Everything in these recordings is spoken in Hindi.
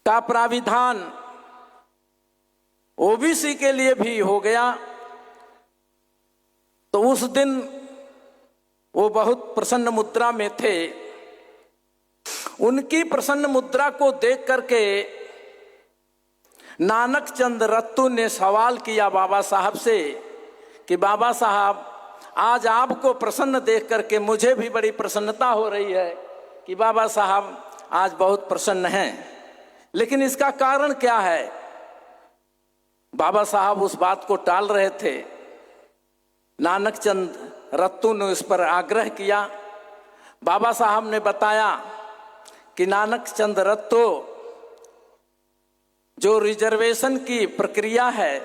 का प्राविधान ओबीसी के लिए भी हो गया, तो उस दिन वो बहुत प्रसन्न मुद्रा में थे। उनकी प्रसन्न मुद्रा को देख करके नानक चंद रत्तू ने सवाल किया बाबा साहब से कि बाबा साहब, आज आपको प्रसन्न देख करके मुझे भी बड़ी प्रसन्नता हो रही है कि बाबा साहब आज बहुत प्रसन्न हैं, लेकिन इसका कारण क्या है? बाबा साहब उस बात को टाल रहे थे। नानक चंद रत्तू ने उस पर आग्रह किया। बाबा साहब ने बताया कि नानक चंद रत्तू, जो रिजर्वेशन की प्रक्रिया है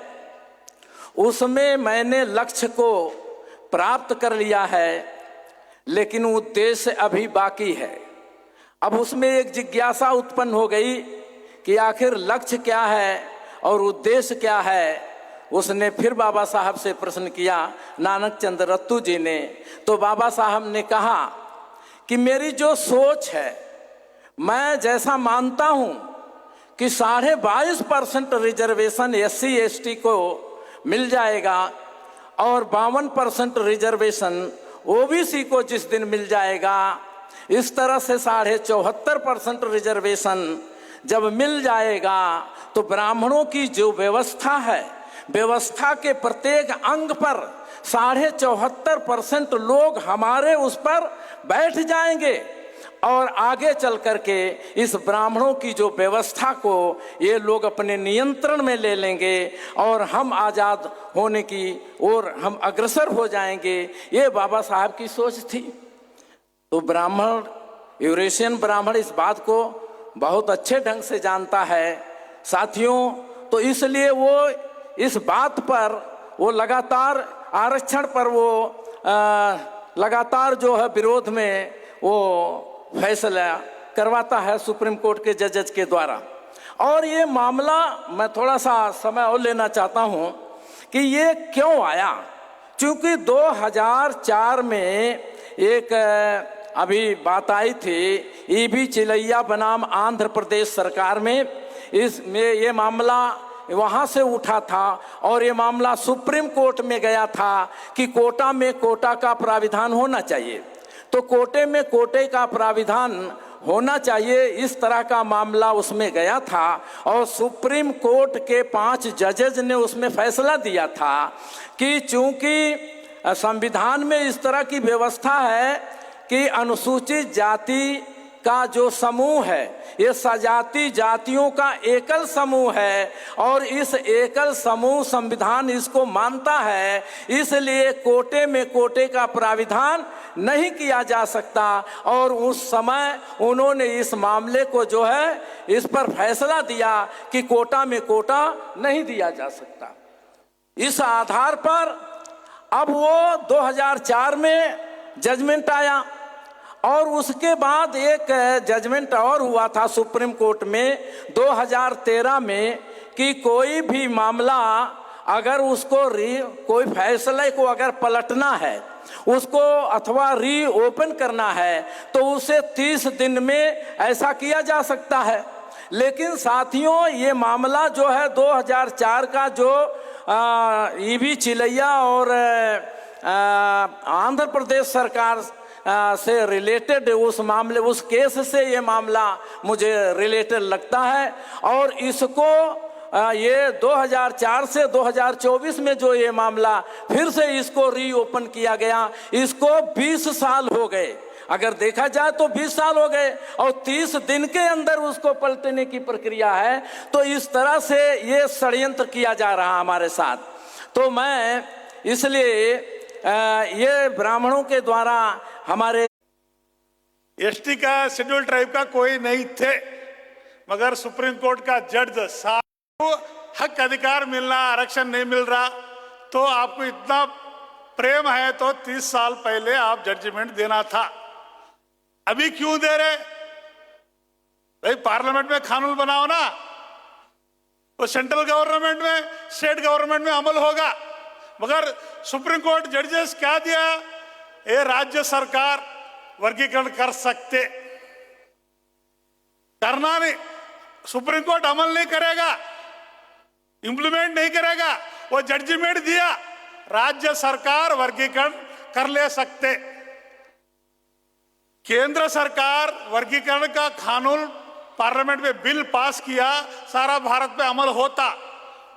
उसमें मैंने लक्ष्य को प्राप्त कर लिया है, लेकिन उद्देश्य अभी बाकी है। अब उसमें एक जिज्ञासा उत्पन्न हो गई कि आखिर लक्ष्य क्या है और उद्देश्य क्या है। उसने फिर बाबा साहब से प्रश्न किया, नानक चंद रत्तू जी ने। तो बाबा साहब ने कहा कि मेरी जो सोच है, मैं जैसा मानता हूं कि 22.5% रिजर्वेशन SC ST को मिल जाएगा और 52% रिजर्वेशन OBC को जिस दिन मिल जाएगा, इस तरह से 74.5% रिजर्वेशन जब मिल जाएगा तो ब्राह्मणों की जो व्यवस्था है, व्यवस्था के प्रत्येक अंग पर 74.5% लोग हमारे उस पर बैठ जाएंगे और आगे चल करके इस ब्राह्मणों की जो व्यवस्था को ये लोग अपने नियंत्रण में ले लेंगे और हम आज़ाद होने की ओर हम अग्रसर हो जाएंगे। ये बाबा साहब की सोच थी। तो ब्राह्मण, यूरेशियन ब्राह्मण इस बात को बहुत अच्छे ढंग से जानता है साथियों। तो इसलिए वो इस बात पर वो लगातार आरक्षण पर वो लगातार जो है विरोध में वो फैसला करवाता है सुप्रीम कोर्ट के जजेस के द्वारा। और ये मामला, मैं थोड़ा सा समय और लेना चाहता हूँ कि ये क्यों आया। क्योंकि 2004 में एक अभी बात आई थी, ईबी चिलैया बनाम आंध्र प्रदेश सरकार में, इसमें ये मामला वहाँ से उठा था और ये मामला सुप्रीम कोर्ट में गया था कि कोटा में कोटा का प्राविधान होना चाहिए। तो कोटे में कोटे का प्राविधान होना चाहिए, इस तरह का मामला उसमें गया था और सुप्रीम कोर्ट के 5 जजेज ने उसमें फैसला दिया था कि चूंकि संविधान में इस तरह की व्यवस्था है कि अनुसूचित जाति का जो समूह है ये सजाती जातियों का एकल समूह है और इस एकल समूह संविधान इसको मानता है, इसलिए कोटे में कोटे का प्राविधान नहीं किया जा सकता। और उस समय उन्होंने इस मामले को जो है इस पर फैसला दिया कि कोटा में कोटा नहीं दिया जा सकता। इस आधार पर अब वो 2004 में जजमेंट आया और उसके बाद एक जजमेंट और हुआ था सुप्रीम कोर्ट में 2013 में कि कोई भी मामला अगर उसको कोई फैसले को अगर पलटना है उसको अथवा रीओपन करना है तो उसे 30 दिन में ऐसा किया जा सकता है। लेकिन साथियों, ये मामला जो है 2004 का जो ईबी चिलैया और आंध्र प्रदेश सरकार से रिलेटेड उस मामले, उस केस से ये मामला मुझे रिलेटेड लगता है। और इसको ये 2004 से 2024 में जो ये मामला फिर से इसको रीओपन किया गया, इसको 20 साल हो गए। अगर देखा जाए तो 20 साल हो गए और 30 दिन के अंदर उसको पलटने की प्रक्रिया है। तो इस तरह से ये षड्यंत्र किया जा रहा हमारे साथ। तो मैं इसलिए ये ब्राह्मणों के द्वारा हमारे एसटी का शेड्यूल ट्राइब का कोई नहीं थे, मगर सुप्रीम कोर्ट का जज साहब हक अधिकार मिलना, आरक्षण नहीं मिल रहा, तो आपको इतना प्रेम है तो 30 साल पहले आप जजमेंट देना था। अभी क्यों दे रहे भाई? पार्लियामेंट में कानून बनाओ ना, तो सेंट्रल गवर्नमेंट में, स्टेट गवर्नमेंट में अमल होगा। मगर सुप्रीम कोर्ट जजेस क्या दिया, ये राज्य सरकार वर्गीकरण कर सकते, करना नहीं। सुप्रीम कोर्ट अमल नहीं करेगा, इंप्लीमेंट नहीं करेगा। वो जजमेंट दिया, राज्य सरकार वर्गीकरण कर ले सकते। केंद्र सरकार वर्गीकरण का कानून पार्लियामेंट में बिल पास किया, सारा भारत में अमल होता,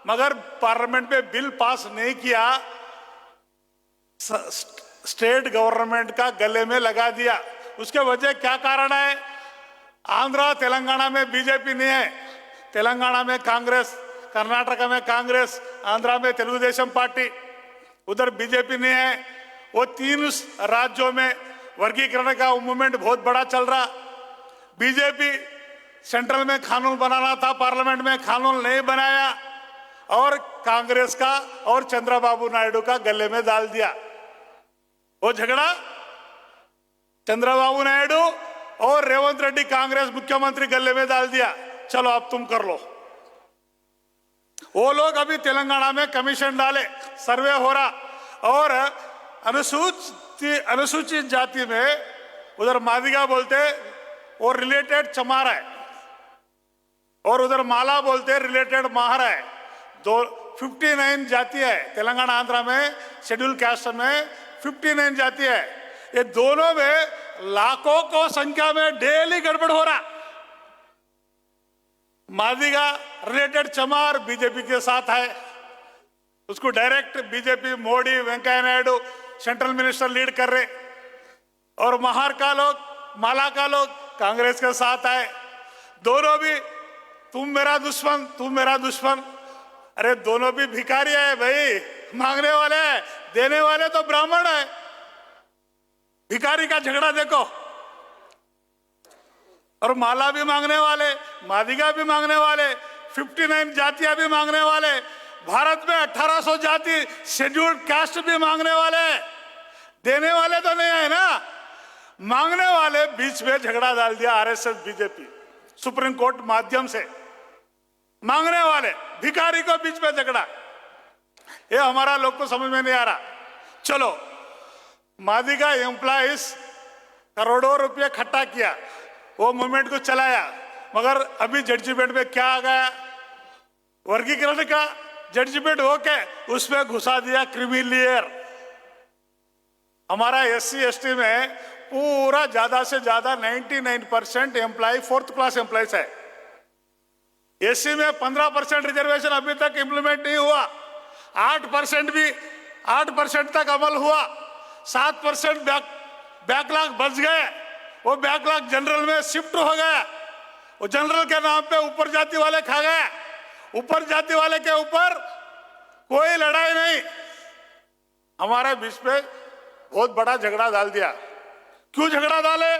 मगर पार्लियामेंट में बिल पास नहीं किया, स्टेट गवर्नमेंट का गले में लगा दिया। उसके वजह क्या कारण है? आंध्रा तेलंगाना में बीजेपी नहीं है, तेलंगाना में कांग्रेस, कर्नाटका में कांग्रेस, आंध्रा में तेलुगुदेशम पार्टी, उधर बीजेपी नहीं है। वो 3 राज्यों में वर्गीकरण का मूवमेंट बहुत बड़ा चल रहा। बीजेपी सेंट्रल में कानून बनाना था, पार्लियामेंट में कानून नहीं बनाया और कांग्रेस का और चंद्रबाबू नायडू का गले में डाल दिया। वो झगड़ा चंद्रबाबू नायडू और रेवंत रेड्डी कांग्रेस मुख्यमंत्री गले में डाल दिया, चलो अब तुम कर लो। वो लोग अभी तेलंगाना में कमीशन डाले, सर्वे हो रहा, और अनुसूचित जाति में उधर मादिगा बोलते और रिलेटेड चमार है, और उधर माला बोलते रिलेटेड महारा है। 59 जाति है तेलंगाना आंध्रा में, शेड्यूल कास्ट में 59 जाति है। ये दोनों में लाखों को संख्या में डेली गड़बड़ हो रहा। मादिगा रिलेटेड चमार बीजेपी के साथ है, उसको direct BJP, Modi, Venkaiah Naidu central minister lead कर रहे, और महार का लोग, माला का लोग कांग्रेस के साथ है। दोनों भी तुम मेरा दुश्मन, तुम मेरा दुश्मन। अरे दोनों भी भिखारी है भाई, मांगने वाले हैं, देने वाले तो ब्राह्मण है। भिखारी का झगड़ा देखो, और माला भी मांगने वाले, मादिगा भी मांगने वाले, 59 जातियां भी मांगने वाले, भारत में 1800 जाति शेड्यूल्ड कास्ट भी मांगने वाले। देने वाले तो नहीं है ना, मांगने वाले बीच में झगड़ा डाल दिया आरएसएस बीजेपी, सुप्रीम कोर्ट माध्यम से। मांगने वाले भिखारी को बीच में झगड़ा, ये हमारा लोग को समझ में नहीं आ रहा। चलो, मादिगा एम्प्लॉइज करोड़ों रुपये इकट्ठा किया, वो मूवमेंट को चलाया, मगर अभी जजमेंट में क्या आ गया? वर्गीकरण का जजमेंट होके उसमें घुसा दिया क्रिमिलियर। हमारा एससी एसटी में पूरा ज्यादा से ज्यादा 99% एम्प्लॉय 4th क्लास एम्प्लॉयज है। एससी में 15% रिजर्वेशन अभी तक इंप्लीमेंट नहीं हुआ, 8% तक अमल हुआ, 7% बैकलॉग बच गए, वो बैकलॉग जनरल में शिफ्ट हो गया। वो जनरल के नाम पे ऊपर जाति वाले खा गए, ऊपर जाति वाले के ऊपर कोई लड़ाई नहीं, हमारे बीच में बहुत बड़ा झगड़ा डाल दिया। क्यों झगड़ा डाले?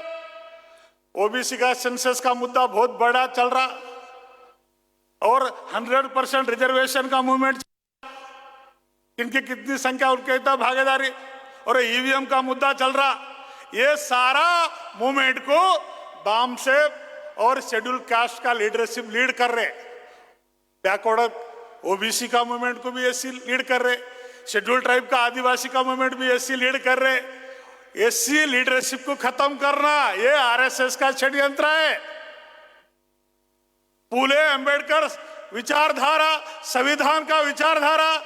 ओबीसी का सेंसस का मुद्दा बहुत बड़ा चल रहा, और 100% रिजर्वेशन का मूवमेंट, इनकी कितनी संख्या, उनके इतना भागीदारी, और ईवीएम का मुद्दा चल रहा। ये सारा मूवमेंट को बाम से और शेड्यूल कास्ट का लीडरशिप लीड कर रहे, बैकवर्ड ओबीसी का मूवमेंट को भी एससी लीड कर रहे, शेड्यूल ट्राइब का आदिवासी का मूवमेंट भी एससी लीड कर रहे। एससी लीडरशिप को खत्म करना ये आरएसएस का षड्यंत्र है। फूले अंबेडकर विचारधारा, संविधान का विचारधारा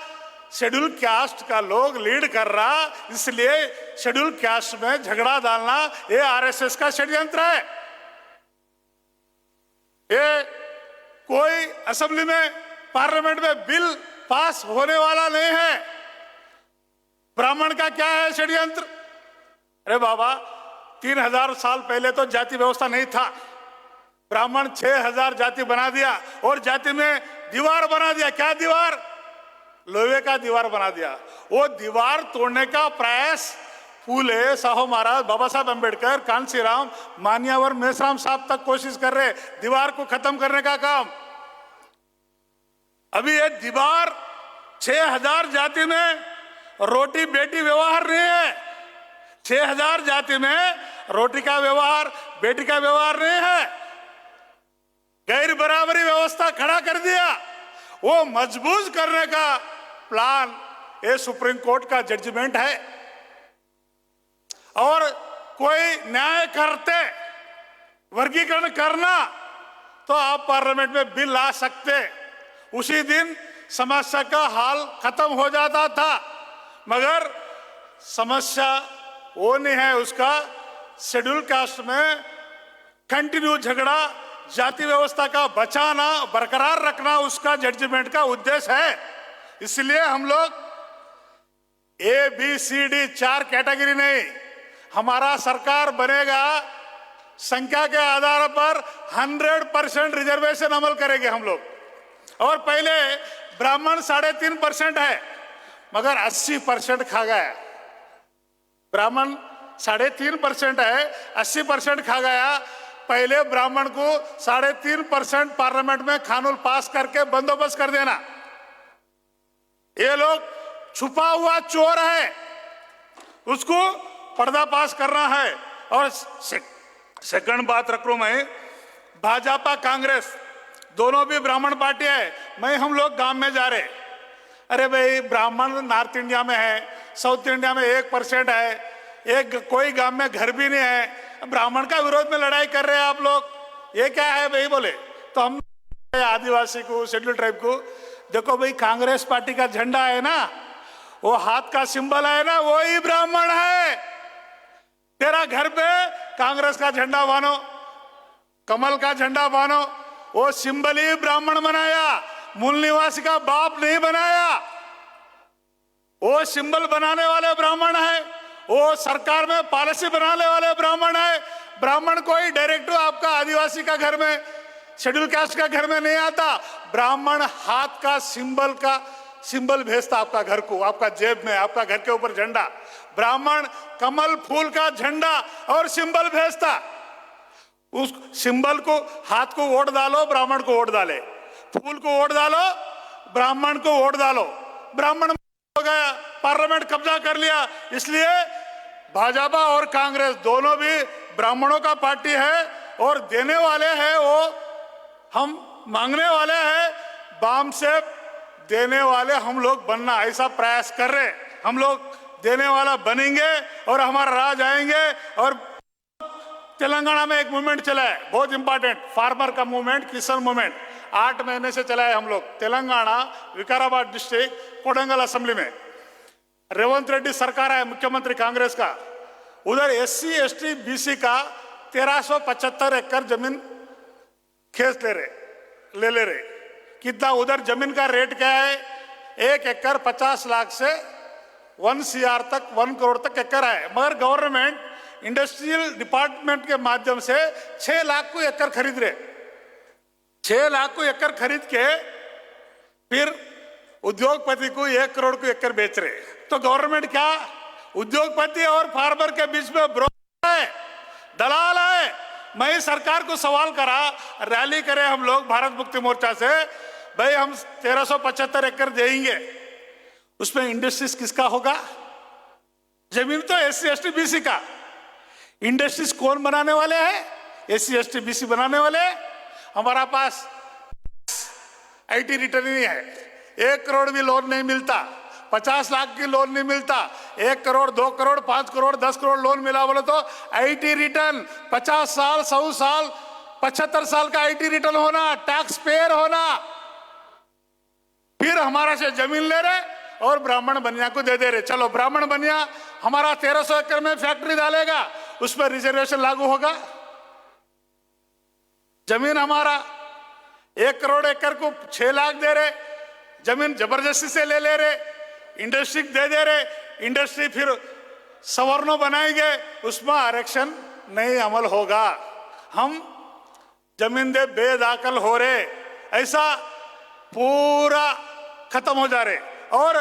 शेड्यूल कास्ट का लोग लीड कर रहा, इसलिए शेड्यूल कास्ट में झगड़ा डालना ये आरएसएस का षड्यंत्र है। ये कोई असेंबली में, पार्लियामेंट में बिल पास होने वाला नहीं है। ब्राह्मण का क्या है षड्यंत्र? अरे बाबा, 3000 साल पहले तो जाति व्यवस्था नहीं था, ब्राह्मण 6000 जाति बना दिया, और जाति में दीवार बना दिया। क्या दीवार? लोहे का दीवार बना दिया। वो दीवार तोड़ने का प्रयास फूले, साहू महाराज, बाबा साहब अम्बेडकर, कांशीराम, मान्यावर, मेसराम साहब तक कोशिश कर रहे दीवार को खत्म करने का काम। अभी ये दीवार 6000 जाति में रोटी बेटी व्यवहार नहीं है। 6000 जाति में रोटी का व्यवहार, बेटी का व्यवहार नहीं है। गैर बराबरी व्यवस्था खड़ा कर दिया। वो मजबूत करने का प्लान ये सुप्रीम कोर्ट का जजमेंट है। और कोई न्याय करते, वर्गीकरण करना तो आप पार्लियामेंट में बिल ला सकते, उसी दिन समस्या का हाल खत्म हो जाता था। मगर समस्या वो नहीं है, उसका शेड्यूल कास्ट में कंटिन्यू झगड़ा, जाति व्यवस्था का बचाना, बरकरार रखना उसका जजमेंट का उद्देश्य है। इसलिए हम लोग ABCD 4 कैटेगरी नहीं, हमारा सरकार बनेगा संख्या के आधार पर 100% रिजर्वेशन अमल करेंगे हम लोग। और पहले ब्राह्मण 3.5% है, मगर 80% खा गया। ब्राह्मण 3.5% है, 80% खा गया। पहले ब्राह्मण को 3.5% पार्लियामेंट में कानून पास करके बंदोबस्त कर देना। ये लोग छुपा हुआ चोर है, उसको पर्दाफाश करना है। और सेकंड बात रख रहा हूं मैं, भाजपा कांग्रेस दोनों भी ब्राह्मण पार्टी है। मैं हम लोग गांव में जा रहे, अरे भाई ब्राह्मण नॉर्थ इंडिया में है, साउथ इंडिया में 1% है, एक कोई गांव में घर भी नहीं है, ब्राह्मण का विरोध में लड़ाई कर रहे हैं आप लोग, ये क्या है भाई? बोले तो हम आदिवासी को, शेड्यूल ट्राइब को, देखो भाई कांग्रेस पार्टी का झंडा है ना, वो हाथ का सिंबल है ना, वो ही ब्राह्मण है। तेरा घर पे कांग्रेस का झंडा बानो, कमल का झंडा बानो, वो सिंबल ही ब्राह्मण बनाया, मूल निवासी का बाप नहीं बनाया। वो सिंबल बनाने वाले ब्राह्मण है, वो सरकार में पॉलिसी बनाने वाले ब्राह्मण है। ब्राह्मण कोई डायरेक्ट आपका आदिवासी का घर में, शेड्यूल कास्ट का घर में नहीं आता। ब्राह्मण हाथ का सिंबल भेजता आपका घर को, आपका जेब में, आपका घर के ऊपर झंडा। ब्राह्मण कमल फूल का झंडा और सिंबल भेजता। उस सिंबल को, हाथ को वोट डालो, ब्राह्मण को वोट डाले, फूल को वोट डालो, ब्राह्मण को वोट डालो। ब्राह्मण हो गया, पार्लियामेंट कब्जा कर लिया। इसलिए भाजपा और कांग्रेस दोनों भी ब्राह्मणों का पार्टी है, और देने वाले हैं वो हम, मांगने वाले हैं। बाम से देने वाले हम लोग बनना, ऐसा प्रयास कर रहे। हम लोग देने वाला बनेंगे और हमारा राज आएंगे। और तेलंगाना में एक मूवमेंट चला है बहुत इंपॉर्टेंट, फार्मर का मूवमेंट, किसान मूवमेंट, 8 महीने से चला है हम लोग। तेलंगाना विकाराबाद डिस्ट्रिक्ट कोडंगल असेंबली में रेवंत रेड्डी सरकार है, मुख्यमंत्री कांग्रेस का। उधर SC ST BC का 1375 एकड़ जमीन खेत ले रहे। कितना उधर जमीन का रेट क्या है? 1 एकड़ 50 लाख से 1 CR तक, 1 करोड़ तक एकड़ है। मगर गवर्नमेंट इंडस्ट्रियल डिपार्टमेंट के माध्यम से 6 लाख को एकड़ खरीद रहे। 6 लाख को एकड़ खरीद के फिर उद्योगपति को 1 करोड़ को एकड़ बेच रहे। तो गवर्नमेंट क्या उद्योगपति और फार्मर के बीच में ब्रोकर है, दलाल है। मैं सरकार को सवाल करा, रैली करे हम लोग भारत मुक्ति मोर्चा से, भाई हम 1375 एकड़ देंगे, उसमें इंडस्ट्रीज किसका होगा? जमीन तो SC ST BC का। इंडस्ट्रीज कौन बनाने वाले हैं? SC ST BC बनाने वाले। हमारा पास IT रिटर्न नहीं है, 1 करोड़ भी लोन नहीं मिलता, 50 लाख की लोन नहीं मिलता। 1 करोड़, 2 करोड़, 5 करोड़, 10 करोड़ लोन मिला बोले तो IT रिटर्न 50 साल, 100 साल, 75 साल का IT रिटर्न होना, टैक्स पेयर होना। फिर हमारा से जमीन ले रहे और ब्राह्मण बनिया को दे रहे। चलो ब्राह्मण बनिया हमारा 1300 एकड़ में फैक्ट्री डालेगा, उस पर रिजर्वेशन लागू होगा। जमीन हमारा 1 करोड़ एकड़ को 6 लाख दे रहे, जमीन जबरदस्ती से ले रहे, इंडस्ट्री दे रहे। इंडस्ट्री फिर सवर्णों बनाएंगे, उसमें आरक्षण नहीं अमल होगा। हम जमीन दे बेदखल हो रहे, ऐसा पूरा खत्म हो जा रहे। और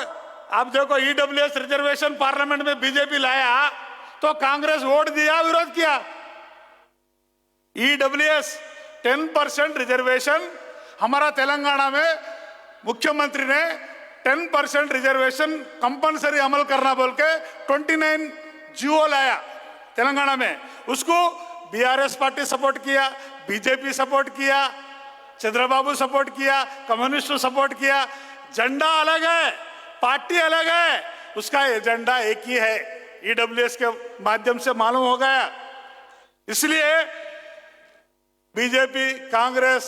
आप देखो EWS रिजर्वेशन पार्लियामेंट में बीजेपी लाया तो कांग्रेस वोट दिया, विरोध किया। EWS 10% रिजर्वेशन हमारा तेलंगाना में मुख्यमंत्री ने 10% रिजर्वेशन कंपलसरी अमल करना बोल के 29 GO लाया तेलंगाना में। उसको BRS पार्टी सपोर्ट किया, बीजेपी सपोर्ट किया, चंद्रबाबू सपोर्ट किया, कम्युनिस्ट सपोर्ट किया। झंडा अलग है, पार्टी अलग है, उसका एजेंडा एक ही है। EWS के माध्यम से मालूम हो गया। इसलिए बीजेपी कांग्रेस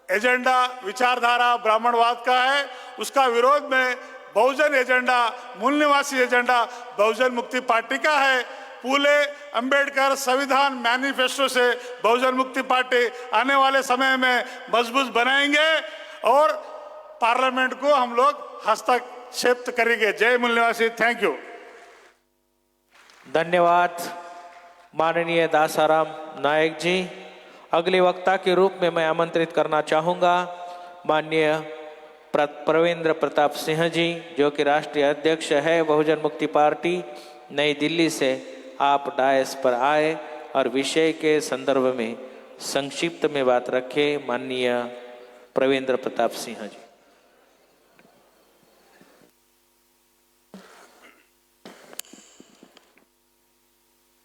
एजेंडा विचारधारा ब्राह्मणवाद का है, उसका विरोध में बहुजन एजेंडा, मूल निवासी एजेंडा बहुजन मुक्ति पार्टी का है। फूले अंबेडकर संविधान मैनिफेस्टो से बहुजन मुक्ति पार्टी आने वाले समय में मजबूत बनाएंगे और पार्लियामेंट को हम लोग हस्तक्षेप करेंगे। जय मूल निवासी। Thank you. धन्यवाद माननीय दासाराम नायक जी। अगले वक्ता के रूप में मैं आमंत्रित करना चाहूँगा माननीय प्रवेंद्र प्रताप सिंह जी, जो कि राष्ट्रीय अध्यक्ष है बहुजन मुक्ति पार्टी नई दिल्ली से। आप डायस पर आए और विषय के संदर्भ में संक्षिप्त में बात रखें। माननीय प्रवेंद्र प्रताप सिंह जी।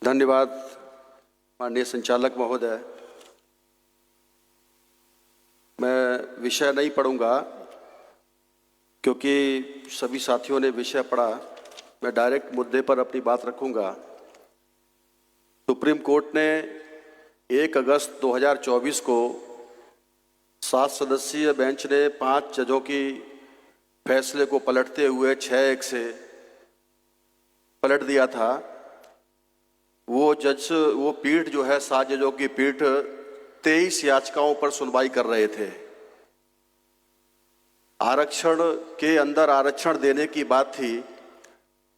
धन्यवाद माननीय संचालक महोदय। मैं विषय नहीं पढ़ूंगा क्योंकि सभी साथियों ने विषय पढ़ा। मैं डायरेक्ट मुद्दे पर अपनी बात रखूंगा। सुप्रीम कोर्ट ने 1 अगस्त 2024 को 7 सदस्यीय बेंच ने 5 जजों की फैसले को पलटते हुए 6-1 से पलट दिया था। वो पीठ जो है 7 जजों की पीठ 23 याचिकाओं पर सुनवाई कर रहे थे। आरक्षण के अंदर आरक्षण देने की बात थी,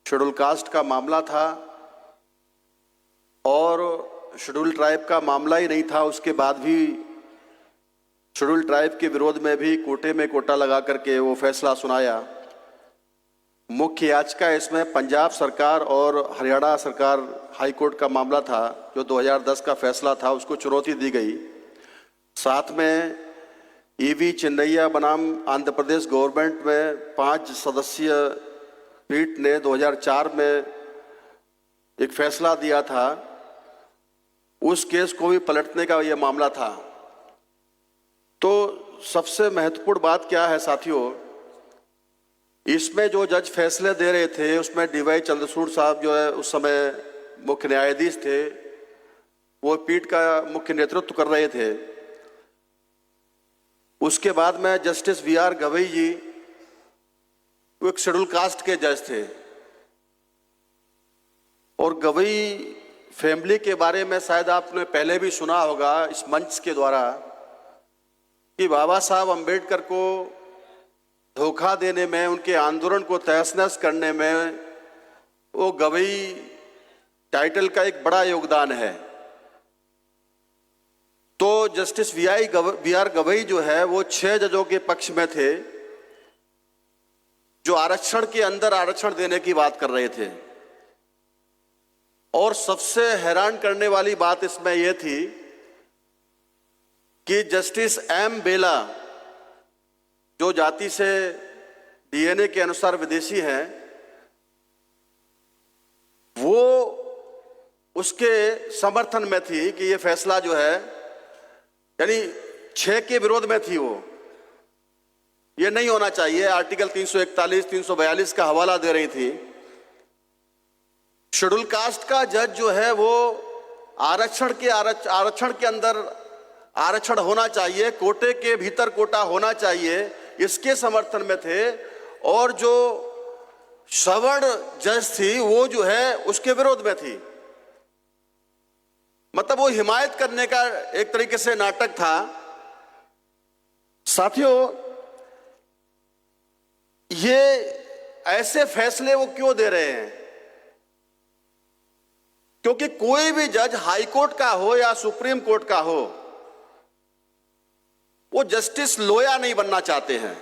शेड्यूल कास्ट का मामला था और शेड्यूल ट्राइब का मामला ही नहीं था। उसके बाद भी शेड्यूल ट्राइब के विरोध में भी कोटे में कोटा लगा करके वो फैसला सुनाया। मुख्य याचिका इसमें पंजाब सरकार और हरियाणा सरकार हाई कोर्ट का मामला था, जो 2010 का फैसला था, उसको चुनौती दी गई। साथ में ईवी चिन्नैया बनाम आंध्र प्रदेश गवर्नमेंट में 5 सदस्यीय पीठ ने 2004 में एक फैसला दिया था। उस केस को भी पलटने का यह मामला था। तो सबसे महत्वपूर्ण बात क्या है साथियों, इसमें जो जज फैसले दे रहे थे उसमें डीवाई चंद्रचूड़ साहब जो है उस समय मुख्य न्यायाधीश थे, वो पीठ का मुख्य नेतृत्व कर रहे थे। उसके बाद में जस्टिस वीआर गवई जी, वो एक शेड्यूल कास्ट के जज थे और गवई फैमिली के बारे में शायद आपने पहले भी सुना होगा इस मंच के द्वारा कि बाबा साहब अंबेडकर को धोखा देने में, उनके आंदोलन को तहस-नहस करने में वो गवई टाइटल का एक बड़ा योगदान है। तो जस्टिस वीआर गवई जो है वो 6 जजों के पक्ष में थे जो आरक्षण के अंदर आरक्षण देने की बात कर रहे थे। और सबसे हैरान करने वाली बात इसमें यह थी कि जस्टिस एम बेला, जो जाति से डीएनए के अनुसार विदेशी हैं, वो उसके समर्थन में थी कि ये फैसला जो है, यानी 6 के विरोध में थी। वो ये नहीं होना चाहिए, आर्टिकल 341, 342 का हवाला दे रही थी। शेड्यूल कास्ट का जज जो है वो आरक्षण के अंदर आरक्षण होना चाहिए, कोटे के भीतर कोटा होना चाहिए, इसके समर्थन में थे। और जो सवर्ण जज थी वो जो है उसके विरोध में थी। मतलब वो हिमायत करने का एक तरीके से नाटक था। साथियों, ये ऐसे फैसले वो क्यों दे रहे हैं? क्योंकि कोई भी जज हाई कोर्ट का हो या सुप्रीम कोर्ट का हो, वो जस्टिस लोया नहीं बनना चाहते हैं।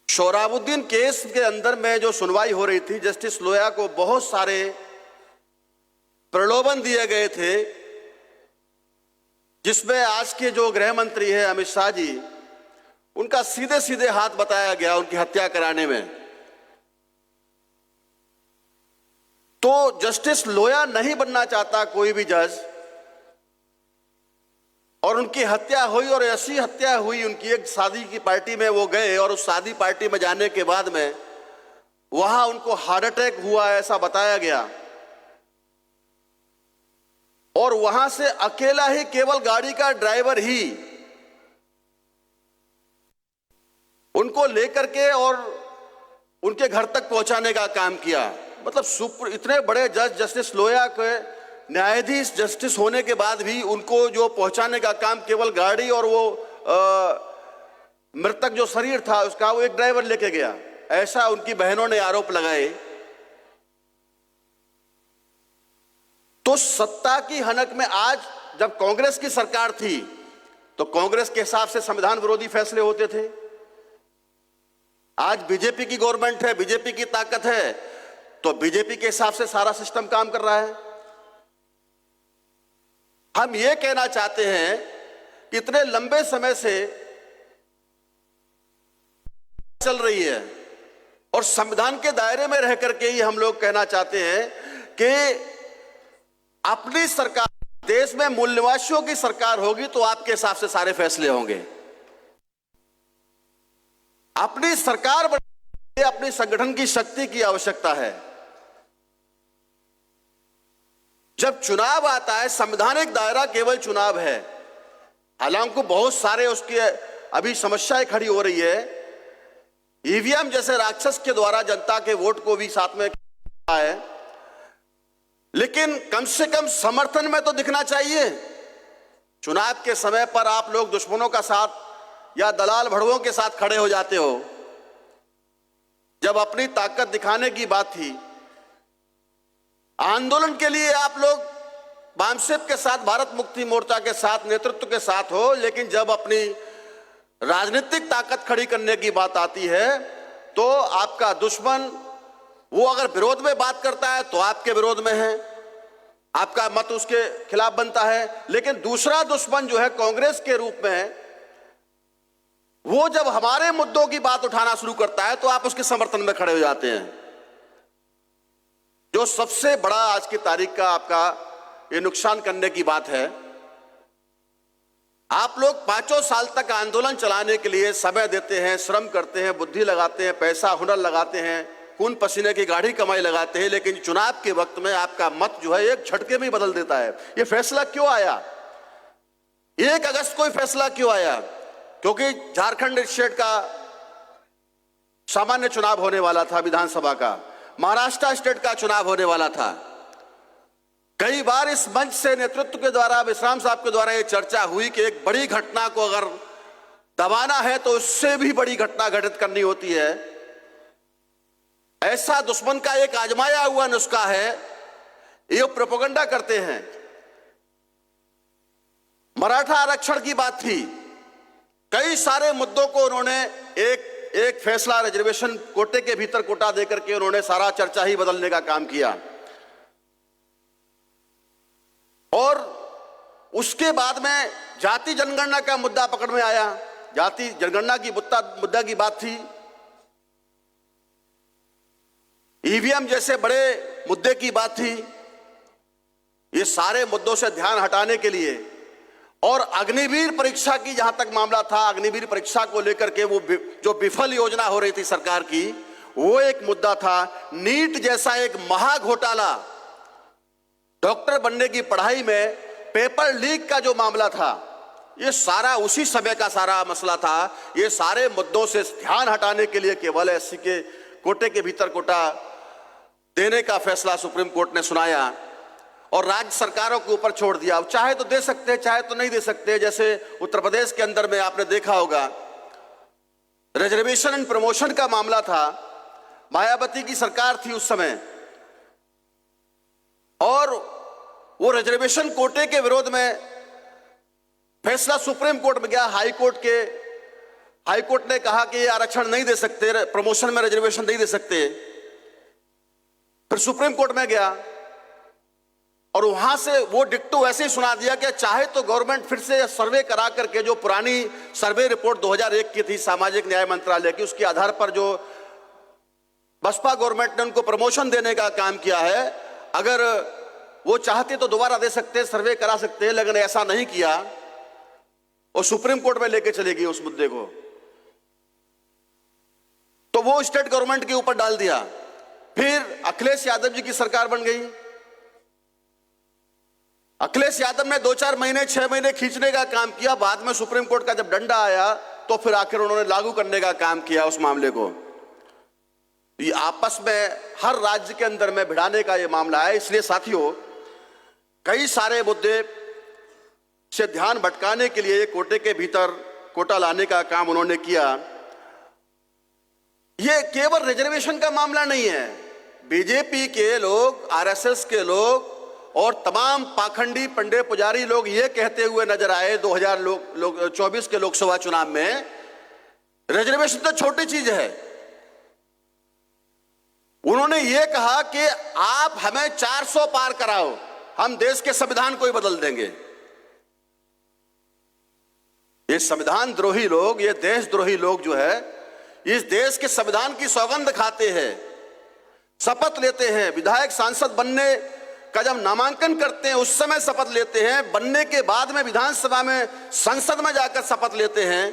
सोहराबुद्दीन केस के अंदर में जो सुनवाई हो रही थी, जस्टिस लोया को बहुत सारे प्रलोभन दिए गए थे, जिसमें आज के जो गृह मंत्री है अमित शाह जी, उनका सीधे सीधे हाथ बताया गया उनकी हत्या कराने में। तो जस्टिस लोया नहीं बनना चाहता कोई भी जज, और उनकी हत्या हुई। और ऐसी हत्या हुई उनकी, एक शादी की पार्टी में वो गए और उस शादी पार्टी में जाने के बाद में वहां उनको हार्ट अटैक हुआ, ऐसा बताया गया। और वहां से अकेला ही केवल गाड़ी का ड्राइवर ही उनको लेकर के और उनके घर तक पहुंचाने का काम किया। मतलब इतने बड़े जज जस्टिस लोया के न्यायाधीश जस्टिस होने के बाद भी उनको जो पहुंचाने का काम केवल गाड़ी और वो मृतक जो शरीर था उसका वो एक ड्राइवर लेके गया, ऐसा उनकी बहनों ने आरोप लगाए। तो सत्ता की हनक में आज जब कांग्रेस की सरकार थी तो कांग्रेस के हिसाब से संविधान विरोधी फैसले होते थे। आज बीजेपी की गवर्नमेंट है, बीजेपी की ताकत है, तो बीजेपी के हिसाब से सारा सिस्टम काम कर रहा है। हम ये कहना चाहते हैं कि इतने लंबे समय से चल रही है और संविधान के दायरे में रह करके ही हम लोग कहना चाहते हैं कि अपनी सरकार, देश में मूल निवासियों की सरकार होगी तो आपके हिसाब से सारे फैसले होंगे। अपनी सरकार बनाने अपनी संगठन की शक्ति की आवश्यकता है। जब चुनाव आता है, संवैधानिक दायरा केवल चुनाव है, हालांकि बहुत सारे उसकी अभी समस्याएं खड़ी हो रही है। ईवीएम जैसे राक्षस के द्वारा जनता के वोट को भी साथ में है, लेकिन कम से कम समर्थन में तो दिखना चाहिए। चुनाव के समय पर आप लोग दुश्मनों का साथ या दलाल भड़वों के साथ खड़े हो जाते हो। जब अपनी ताकत दिखाने की बात थी, आंदोलन के लिए आप लोग बामसेप के साथ, भारत मुक्ति मोर्चा के साथ, नेतृत्व के साथ हो, लेकिन जब अपनी राजनीतिक ताकत खड़ी करने की बात आती है तो आपका दुश्मन वो अगर विरोध में बात करता है तो आपके विरोध में है, आपका मत उसके खिलाफ बनता है। लेकिन दूसरा दुश्मन जो है कांग्रेस के रूप में, वो जब हमारे मुद्दों की बात उठाना शुरू करता है तो आप उसके समर्थन में खड़े हो जाते हैं। जो सबसे बड़ा आज की तारीख का आपका ये नुकसान करने की बात है। आप लोग 5 साल तक आंदोलन चलाने के लिए समय देते हैं, श्रम करते हैं, बुद्धि लगाते हैं, पैसा हुनर लगाते हैं, खून पसीने की गाढ़ी कमाई लगाते हैं, लेकिन चुनाव के वक्त में आपका मत जो है एक झटके में बदल देता है। ये फैसला क्यों आया? 1 अगस्त को फैसला क्यों आया? क्योंकि झारखंड स्टेट का सामान्य चुनाव होने वाला था, विधानसभा का, महाराष्ट्र स्टेट का चुनाव होने वाला था। कई बार इस मंच से नेतृत्व के द्वारा, विश्राम साहब के द्वारा, यह चर्चा हुई कि एक बड़ी घटना को अगर दबाना है तो उससे भी बड़ी घटना घटित करनी होती है। ऐसा दुश्मन का एक आजमाया हुआ नुस्खा है, ये प्रोपेगेंडा करते हैं। मराठा आरक्षण की बात थी, कई सारे मुद्दों को उन्होंने एक फैसला रिजर्वेशन कोटे के भीतर कोटा देकर के उन्होंने सारा चर्चा ही बदलने का काम किया। और उसके बाद में जाति जनगणना का मुद्दा पकड़ में आया। जाति जनगणना की मुद्दा की बात थी, ईवीएम जैसे बड़े मुद्दे की बात थी। ये सारे मुद्दों से ध्यान हटाने के लिए और अग्निवीर परीक्षा की जहां तक मामला था, अग्निवीर परीक्षा को लेकर के वो जो विफल योजना हो रही थी सरकार की, वो एक मुद्दा था। नीट जैसा एक महा घोटाला, डॉक्टर बनने की पढ़ाई में पेपर लीक का जो मामला था, ये सारा उसी समय का सारा मसला था। ये सारे मुद्दों से ध्यान हटाने के लिए केवल एससी के कोटे के भीतर कोटा देने का फैसला सुप्रीम कोर्ट ने सुनाया और राज्य सरकारों के ऊपर छोड़ दिया। चाहे तो दे सकते हैं, चाहे तो नहीं दे सकते। जैसे उत्तर प्रदेश के अंदर में आपने देखा होगा, रिजर्वेशन एंड प्रमोशन का मामला था, मायावती की सरकार थी उस समय, और वो रिजर्वेशन कोटे के विरोध में फैसला सुप्रीम कोर्ट में गया। हाई कोर्ट ने कहा कि ये आरक्षण नहीं दे सकते, प्रमोशन में रिजर्वेशन नहीं दे सकते। फिर सुप्रीम कोर्ट में गया और वहां से वो डिक्टो ऐसे ही सुना दिया कि चाहे तो गवर्नमेंट फिर से सर्वे करा करके, जो पुरानी सर्वे रिपोर्ट 2001 की थी सामाजिक न्याय मंत्रालय की, उसके आधार पर जो बसपा गवर्नमेंट ने उनको प्रमोशन देने का काम किया है, अगर वो चाहते तो दोबारा दे सकते, सर्वे करा सकते, लेकिन ऐसा नहीं किया और सुप्रीम कोर्ट में लेके चले गई उस मुद्दे को। तो वो स्टेट गवर्नमेंट के ऊपर डाल दिया। फिर अखिलेश यादव जी की सरकार बन गई। अखिलेश यादव ने 2-4 महीने 6 महीने खींचने का काम किया, बाद में सुप्रीम कोर्ट का जब डंडा आया तो फिर आखिर उन्होंने लागू करने का काम किया उस मामले को। ये आपस में हर राज्य के अंदर में भिड़ाने का ये मामला है। इसलिए साथियों, कई सारे मुद्दे से ध्यान भटकाने के लिए कोटे के भीतर कोटा लाने का काम उन्होंने किया। ये केवल रिजर्वेशन का मामला नहीं है। बीजेपी के लोग, आरएसएस के लोग और तमाम पाखंडी पंडे पुजारी लोग ये कहते हुए नजर आए 2024 के लोकसभा चुनाव में, रिजर्वेशन तो छोटी चीज है। उन्होंने ये कहा कि आप हमें 400 पार कराओ, हम देश के संविधान को ही बदल देंगे। ये संविधान द्रोही लोग, ये देशद्रोही लोग जो है, इस देश के संविधान की सौगंध खाते हैं, शपथ लेते हैं, विधायक सांसद बनने का जब नामांकन करते हैं उस समय शपथ लेते हैं, बनने के बाद में विधानसभा में, संसद में जाकर शपथ लेते हैं,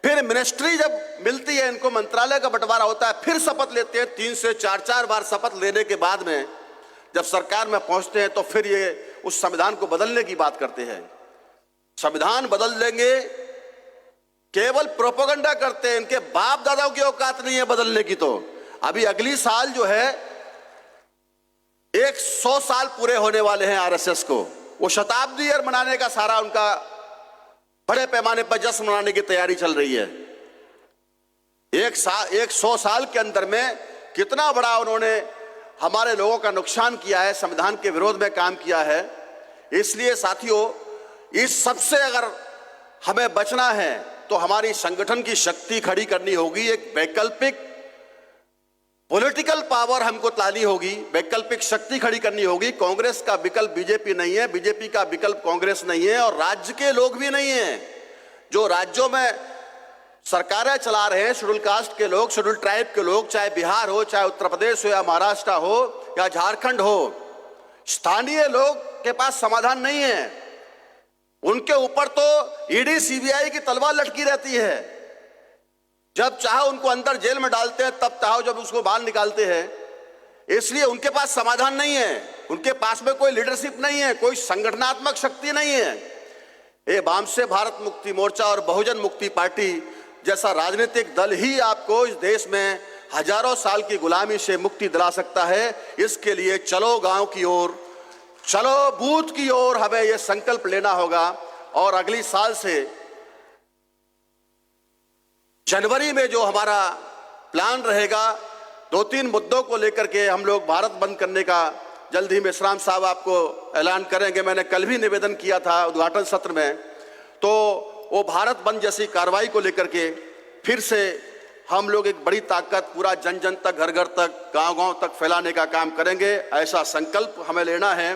फिर मिनिस्ट्री जब मिलती है, इनको मंत्रालय का बंटवारा होता है, फिर शपथ लेते हैं। 3 से 4 बार शपथ लेने के बाद में जब सरकार में पहुंचते हैं तो फिर ये उस संविधान को बदलने की बात करते हैं। संविधान बदल देंगे, केवल प्रोपेगेंडा करते हैं। इनके बाप दादाओं की औकात नहीं है बदलने की। तो अभी अगली साल जो है 100 साल पूरे होने वाले हैं आरएसएस को। वो शताब्दी ईयर मनाने का सारा उनका बड़े पैमाने पर जश्न मनाने की तैयारी चल रही है। 100 साल के अंदर में कितना बड़ा उन्होंने हमारे लोगों का नुकसान किया है, संविधान के विरोध में काम किया है। इसलिए साथियों, इस सबसे अगर हमें बचना है तो हमारी संगठन की शक्ति खड़ी करनी होगी। एक वैकल्पिक पॉलिटिकल पावर हमको लानी होगी, वैकल्पिक शक्ति खड़ी करनी होगी। कांग्रेस का विकल्प बीजेपी नहीं है, बीजेपी का विकल्प कांग्रेस नहीं है, और राज्य के लोग भी नहीं हैं। जो राज्यों में सरकारें चला रहे हैं शेड्यूल कास्ट के लोग, शेड्यूल ट्राइब के लोग, चाहे बिहार हो, चाहे उत्तर प्रदेश हो, या महाराष्ट्र हो, या झारखंड हो, स्थानीय लोग के पास समाधान नहीं है। उनके ऊपर तो ईडी सीबीआई की तलवार लटकी रहती है। जब चाहो उनको अंदर जेल में डालते हैं, तब चाहो जब उसको बाहर निकालते हैं। इसलिए उनके पास समाधान नहीं है, उनके पास में कोई लीडरशिप नहीं है, कोई संगठनात्मक शक्ति नहीं है। ये वाम से भारत मुक्ति मोर्चा और बहुजन मुक्ति पार्टी जैसा राजनीतिक दल ही आपको इस देश में हजारों साल की गुलामी से मुक्ति दिला सकता है। इसके लिए चलो गांव की ओर, चलो बूथ की ओर, हमें यह संकल्प लेना होगा। और अगली साल से जनवरी में जो हमारा प्लान रहेगा, 2-3 मुद्दों को लेकर के हम लोग भारत बंद करने का जल्द ही मेश्राम साहब आपको ऐलान करेंगे। मैंने कल भी निवेदन किया था उद्घाटन सत्र में। तो वो भारत बंद जैसी कार्रवाई को लेकर के फिर से हम लोग एक बड़ी ताकत पूरा जन जन तक, घर घर तक, गांव गांव तक फैलाने का काम करेंगे। ऐसा संकल्प हमें लेना है।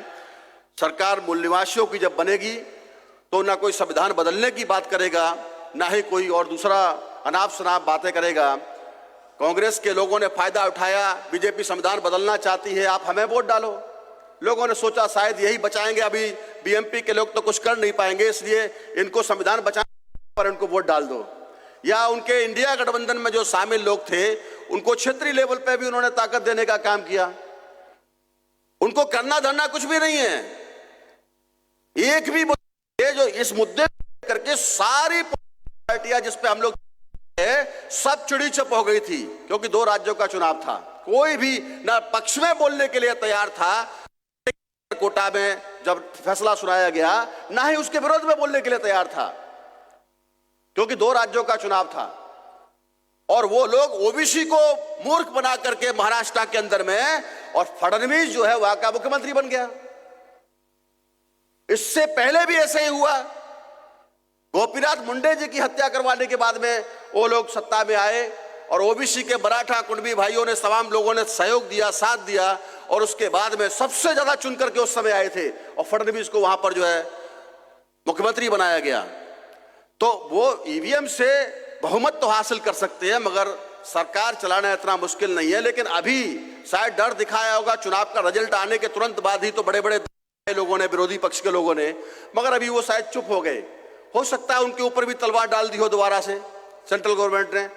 सरकार मूल निवासियों की जब बनेगी तो ना कोई संविधान बदलने की बात करेगा, ना ही कोई और दूसरा अनाप शनाप बातें करेगा। कांग्रेस के लोगों ने फायदा उठाया, बीजेपी संविधान बदलना चाहती है, आप हमें वोट डालो। लोगों ने सोचा शायद यही बचाएंगे, अभी बीएमपी के लोग तो कुछ कर नहीं पाएंगे, इसलिए इनको संविधान बचाने पर इनको वोट डाल दो। या उनके इंडिया गठबंधन में जो शामिल लोग थे, उनको क्षेत्रीय लेवल पे भी उन्होंने ताकत देने का काम किया। उनको करना धरना कुछ भी नहीं है। एक भी ये जो इस मुद्दे करके सारी पार्टियां जिस पे हम लोग सब चिड़ी चुप हो गई थी, क्योंकि 2 राज्यों का चुनाव था। कोई भी ना पक्ष में बोलने के लिए तैयार था कोटा में जब फैसला सुनाया गया, ना ही उसके विरोध में बोलने के लिए तैयार था, क्योंकि 2 राज्यों का चुनाव था। और वो लोग ओबीसी को मूर्ख बना करके महाराष्ट्र के अंदर में, और फडणवीस जो है वहां का मुख्यमंत्री बन गया। इससे पहले भी ऐसे ही हुआ। गोपीनाथ मुंडे जी की हत्या करवाने के बाद में वो लोग सत्ता में आए, और ओबीसी के मराठा कुणबी भाइयों ने, तमाम लोगों ने सहयोग दिया, साथ दिया, और उसके बाद में सबसे ज्यादा चुन करके उस समय आए थे, और फडणवीस को वहां पर जो है मुख्यमंत्री बनाया गया। तो वो ईवीएम से बहुमत तो हासिल कर सकते हैं, मगर सरकार चलाना इतना मुश्किल नहीं है। लेकिन अभी शायद डर दिखाया होगा चुनाव का रिजल्ट आने के तुरंत बाद ही, तो बड़े बड़े लोगों ने, विरोधी पक्ष के लोगों ने, मगर अभी वो शायद चुप हो गए। हो सकता है उनके ऊपर भी तलवार डाल दी हो दोबारा से सेंट्रल गवर्नमेंट ने।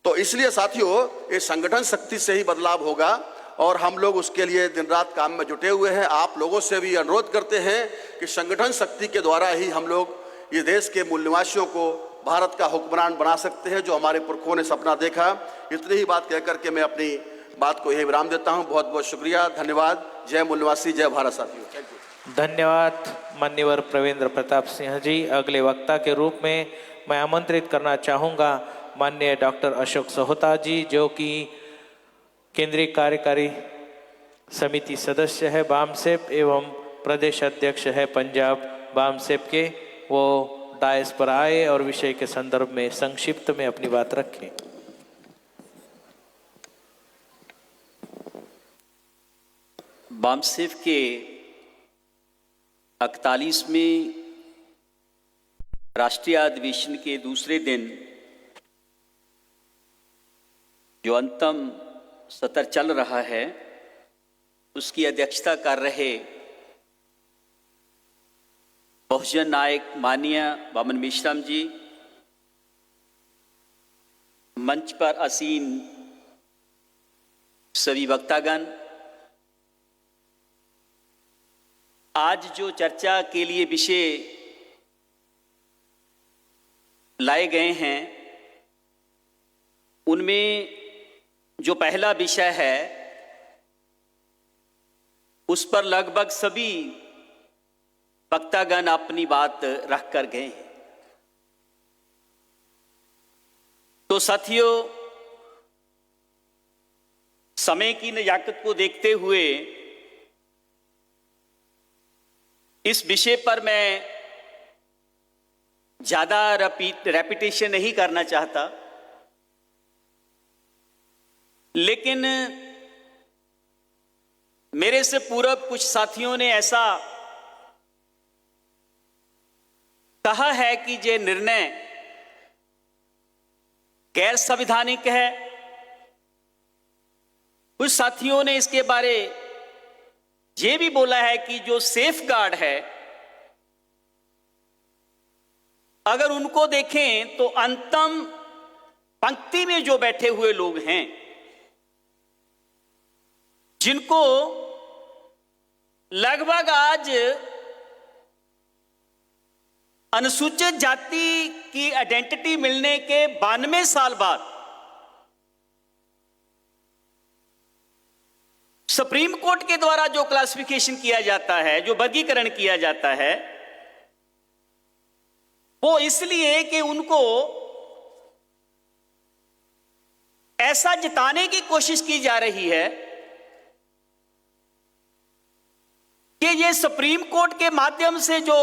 तो इसलिए साथियों, ये संगठन शक्ति से ही बदलाव होगा। और हम लोग उसके लिए दिन रात काम में जुटे हुए हैं। आप लोगों से भी अनुरोध करते हैं कि संगठन शक्ति के द्वारा ही हम लोग ये देश के मूल निवासियों को भारत का हुक्मरान बना सकते हैं, जो हमारे पुरखों ने सपना देखा। इतनी ही बात कहकर के मैं अपनी बात को यही विराम देता हूं। बहुत बहुत शुक्रिया, धन्यवाद। जय मूल निवासी, जय भारत साथियों। Thank you. धन्यवाद मान्यवर प्रवेंद्र प्रताप सिंह जी। अगले वक्ता के रूप में मैं आमंत्रित करना चाहूँगा माननीय डॉक्टर अशोक सहोता जी, जो कि केंद्रीय कार्यकारी समिति सदस्य है बामसेप एवं प्रदेश अध्यक्ष है पंजाब बामसेप के। वो डायस पर आए और विषय के संदर्भ में संक्षिप्त में अपनी बात रखें। बामसेप के 41वें राष्ट्रीय अधिवेशन के दूसरे दिन जो अंतिम सत्र चल रहा है, उसकी अध्यक्षता कर रहे बहुजन नायक माननीय वामन मेश्राम जी, मंच पर आसीन सभी वक्तागण, आज जो चर्चा के लिए विषय लाए गए हैं, उनमें जो पहला विषय है उस पर लगभग सभी वक्तागण अपनी बात रख कर गए हैं। तो साथियों, समय की नजाकत को देखते हुए इस विषय पर मैं ज्यादा रेपिटेशन नहीं करना चाहता, लेकिन मेरे से पूर्व कुछ साथियों ने ऐसा कहा है कि ये निर्णय गैर संवैधानिक है। कुछ साथियों ने इसके बारे ये भी बोला है कि जो सेफ गार्ड है, अगर उनको देखें तो अंतिम पंक्ति में जो बैठे हुए लोग हैं, जिनको लगभग आज अनुसूचित जाति की आइडेंटिटी मिलने के 92 साल बाद सुप्रीम कोर्ट के द्वारा जो क्लासिफिकेशन किया जाता है, जो वर्गीकरण किया जाता है, वो इसलिए कि उनको ऐसा जताने की कोशिश की जा रही है कि ये सुप्रीम कोर्ट के माध्यम से जो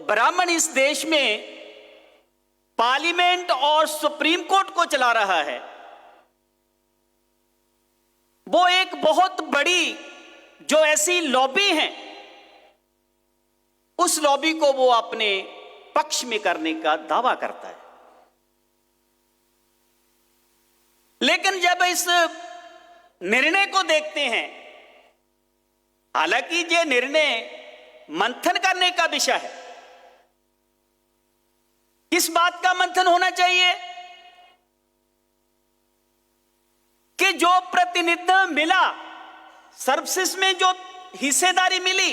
ब्राह्मण इस देश में पार्लियामेंट और सुप्रीम कोर्ट को चला रहा है, वो एक बहुत बड़ी जो ऐसी लॉबी है, उस लॉबी को वो अपने पक्ष में करने का दावा करता है। लेकिन जब इस निर्णय को देखते हैं, हालांकि ये निर्णय मंथन करने का विषय है, किस बात का मंथन होना चाहिए कि जो प्रतिनिधित्व मिला, सर्विसेज में जो हिस्सेदारी मिली,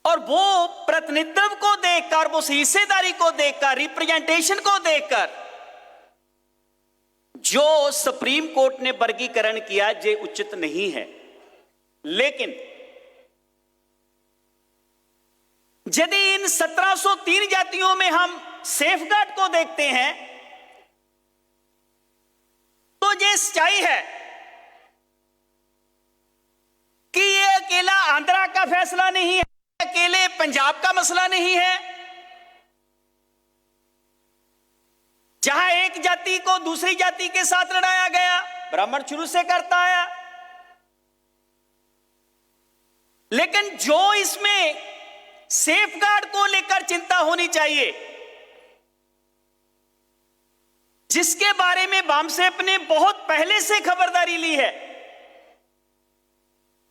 और वो प्रतिनिधित्व को देखकर, वो हिस्सेदारी को देखकर, रिप्रेजेंटेशन को देखकर जो सुप्रीम कोर्ट ने वर्गीकरण किया, ये उचित नहीं है। लेकिन यदि इन 1703 जातियों में हम सेफगार्ड को देखते हैं, तो ये सच्चाई है कि ये अकेला आंध्रा का फैसला नहीं है, अकेले पंजाब का मसला नहीं है, जहां एक जाति को दूसरी जाति के साथ लड़ाया गया, ब्राह्मण शुरू से करता आया। लेकिन जो इसमें सेफगार्ड को लेकर चिंता होनी चाहिए, जिसके बारे में बामसेप ने बहुत पहले से खबरदारी ली है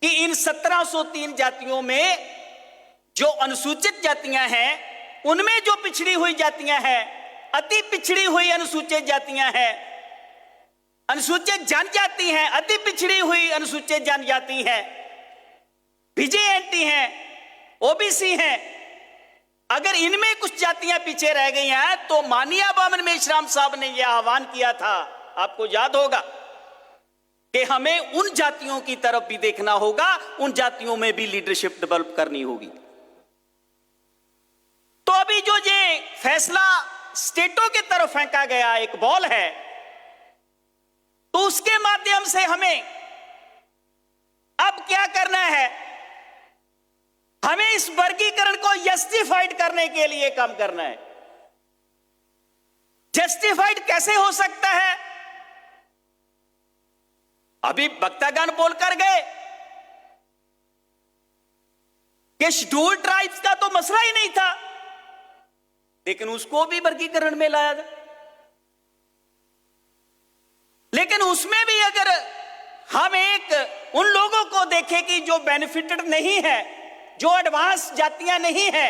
कि इन 1703 जातियों में जो अनुसूचित जातियां हैं, उनमें जो पिछड़ी हुई जातियां हैं, अति पिछड़ी हुई अनुसूचित जातियां हैं, अनुसूचित जनजाति हैं, अति पिछड़ी हुई अनुसूचित जनजाति हैं, बीजेएनटी हैं, ओबीसी हैं, अगर इनमें कुछ जातियां पीछे रह गई हैं तो माननीय बामन मेश्राम साहब ने यह आह्वान किया था, आपको याद होगा, कि हमें उन जातियों की तरफ भी देखना होगा, उन जातियों में भी लीडरशिप डेवलप करनी होगी। तो अभी जो ये फैसला स्टेटों की तरफ फेंका गया एक बॉल है, तो उसके माध्यम से हमें अब क्या करना है, हमें इस वर्गीकरण को जस्टिफाइड करने के लिए काम करना है। जस्टिफाइड कैसे हो सकता है? अभी वक्तागण बोलकर गए कि शेड्यूल्ड ट्राइब्स का तो मसला ही नहीं था, लेकिन उसको भी वर्गीकरण में लाया था। लेकिन उसमें भी अगर हम एक उन लोगों को देखें कि जो बेनिफिटेड नहीं है, जो एडवांस जातियां नहीं है,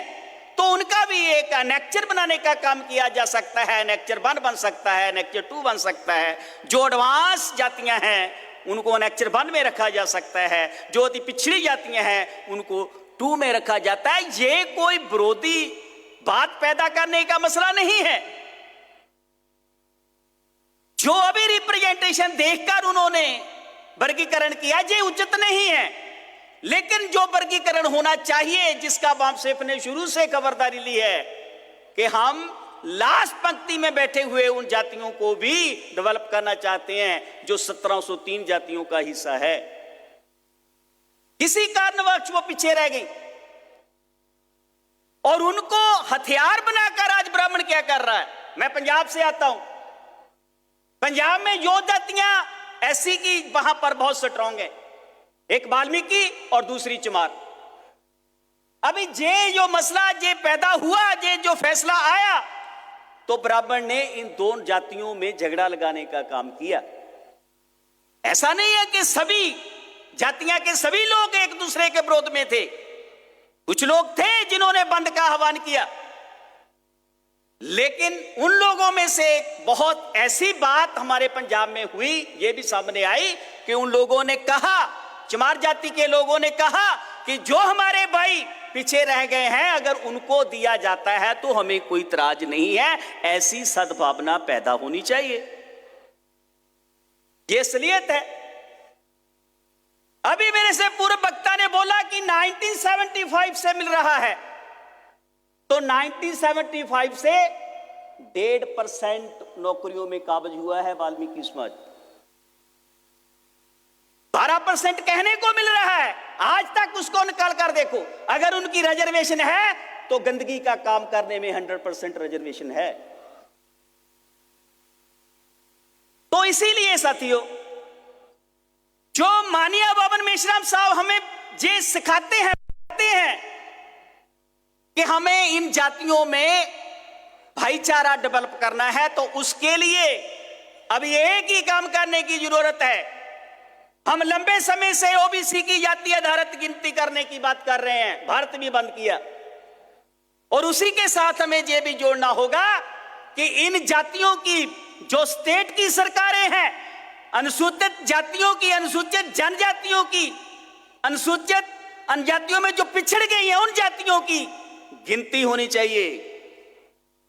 तो उनका भी एक एनेक्चर बनाने का काम किया जा सकता है। एनेक्चर 1 बन सकता है, एनेक्चर 2 बन सकता है। जो एडवांस जातियां हैं उनको एनेक्चर 1 में रखा जा सकता है, जो अति पिछड़ी जातियां हैं उनको 2 में रखा जाता है। ये कोई विरोधी बात पैदा करने का मसला नहीं है। जो अभी रिप्रेजेंटेशन देखकर उन्होंने वर्गीकरण किया, ये उचित नहीं है, लेकिन जो वर्गीकरण होना चाहिए, जिसका वामसेफ ने शुरू से खबरदारी ली है कि हम लास्ट पंक्ति में बैठे हुए उन जातियों को भी डेवलप करना चाहते हैं जो 1703 जातियों का हिस्सा है। किसी कारणवश वो पीछे रह गई और उनको हथियार बनाकर आज ब्राह्मण क्या कर रहा है। मैं पंजाब से आता हूं, पंजाब में जो जातियां ऐसी की वहां पर बहुत स्ट्रांग है, एक वाल्मीकि और दूसरी चमार। अभी जे जो मसला जे पैदा हुआ, जे जो फैसला आया, तो ब्राह्मण ने इन दोनों जातियों में झगड़ा लगाने का काम किया। ऐसा नहीं है कि सभी जातियां के सभी लोग एक दूसरे के विरोध में थे। कुछ लोग थे जिन्होंने बंद का आह्वान किया, लेकिन उन लोगों में से बहुत ऐसी बात हमारे पंजाब में हुई, यह भी सामने आई कि उन लोगों ने कहा, चमार जाति के लोगों ने कहा कि जो हमारे भाई पीछे रह गए हैं अगर उनको दिया जाता है तो हमें कोई इतराज नहीं है। ऐसी सद्भावना पैदा होनी चाहिए, ये असलियत है। अभी मेरे से पूर्व वक्ता ने बोला कि 1975 से मिल रहा है, तो 1975 से 1.5% नौकरियों में काबज हुआ है वाल्मीकि समाज। 12% कहने को मिल रहा है, आज तक उसको निकाल कर देखो। अगर उनकी रिजर्वेशन है तो गंदगी का काम करने में 100% रिजर्वेशन है। तो इसीलिए साथियों, जो माननीय बामन मेश्राम साहब हमें ये सिखाते हैं कि हमें इन जातियों में भाईचारा डेवलप करना है, तो उसके लिए अभी एक ही काम करने की जरूरत है। हम लंबे समय से ओबीसी की जाति आधारित गिनती करने की बात कर रहे हैं, भारत भी बंद किया, और उसी के साथ हमें यह भी जोड़ना होगा कि इन जातियों की जो स्टेट की सरकारें हैं, अनुसूचित जातियों की, अनुसूचित जनजातियों की, अनुसूचित जनजातियों में जो पिछड़ गई है उन जातियों की गिनती होनी चाहिए,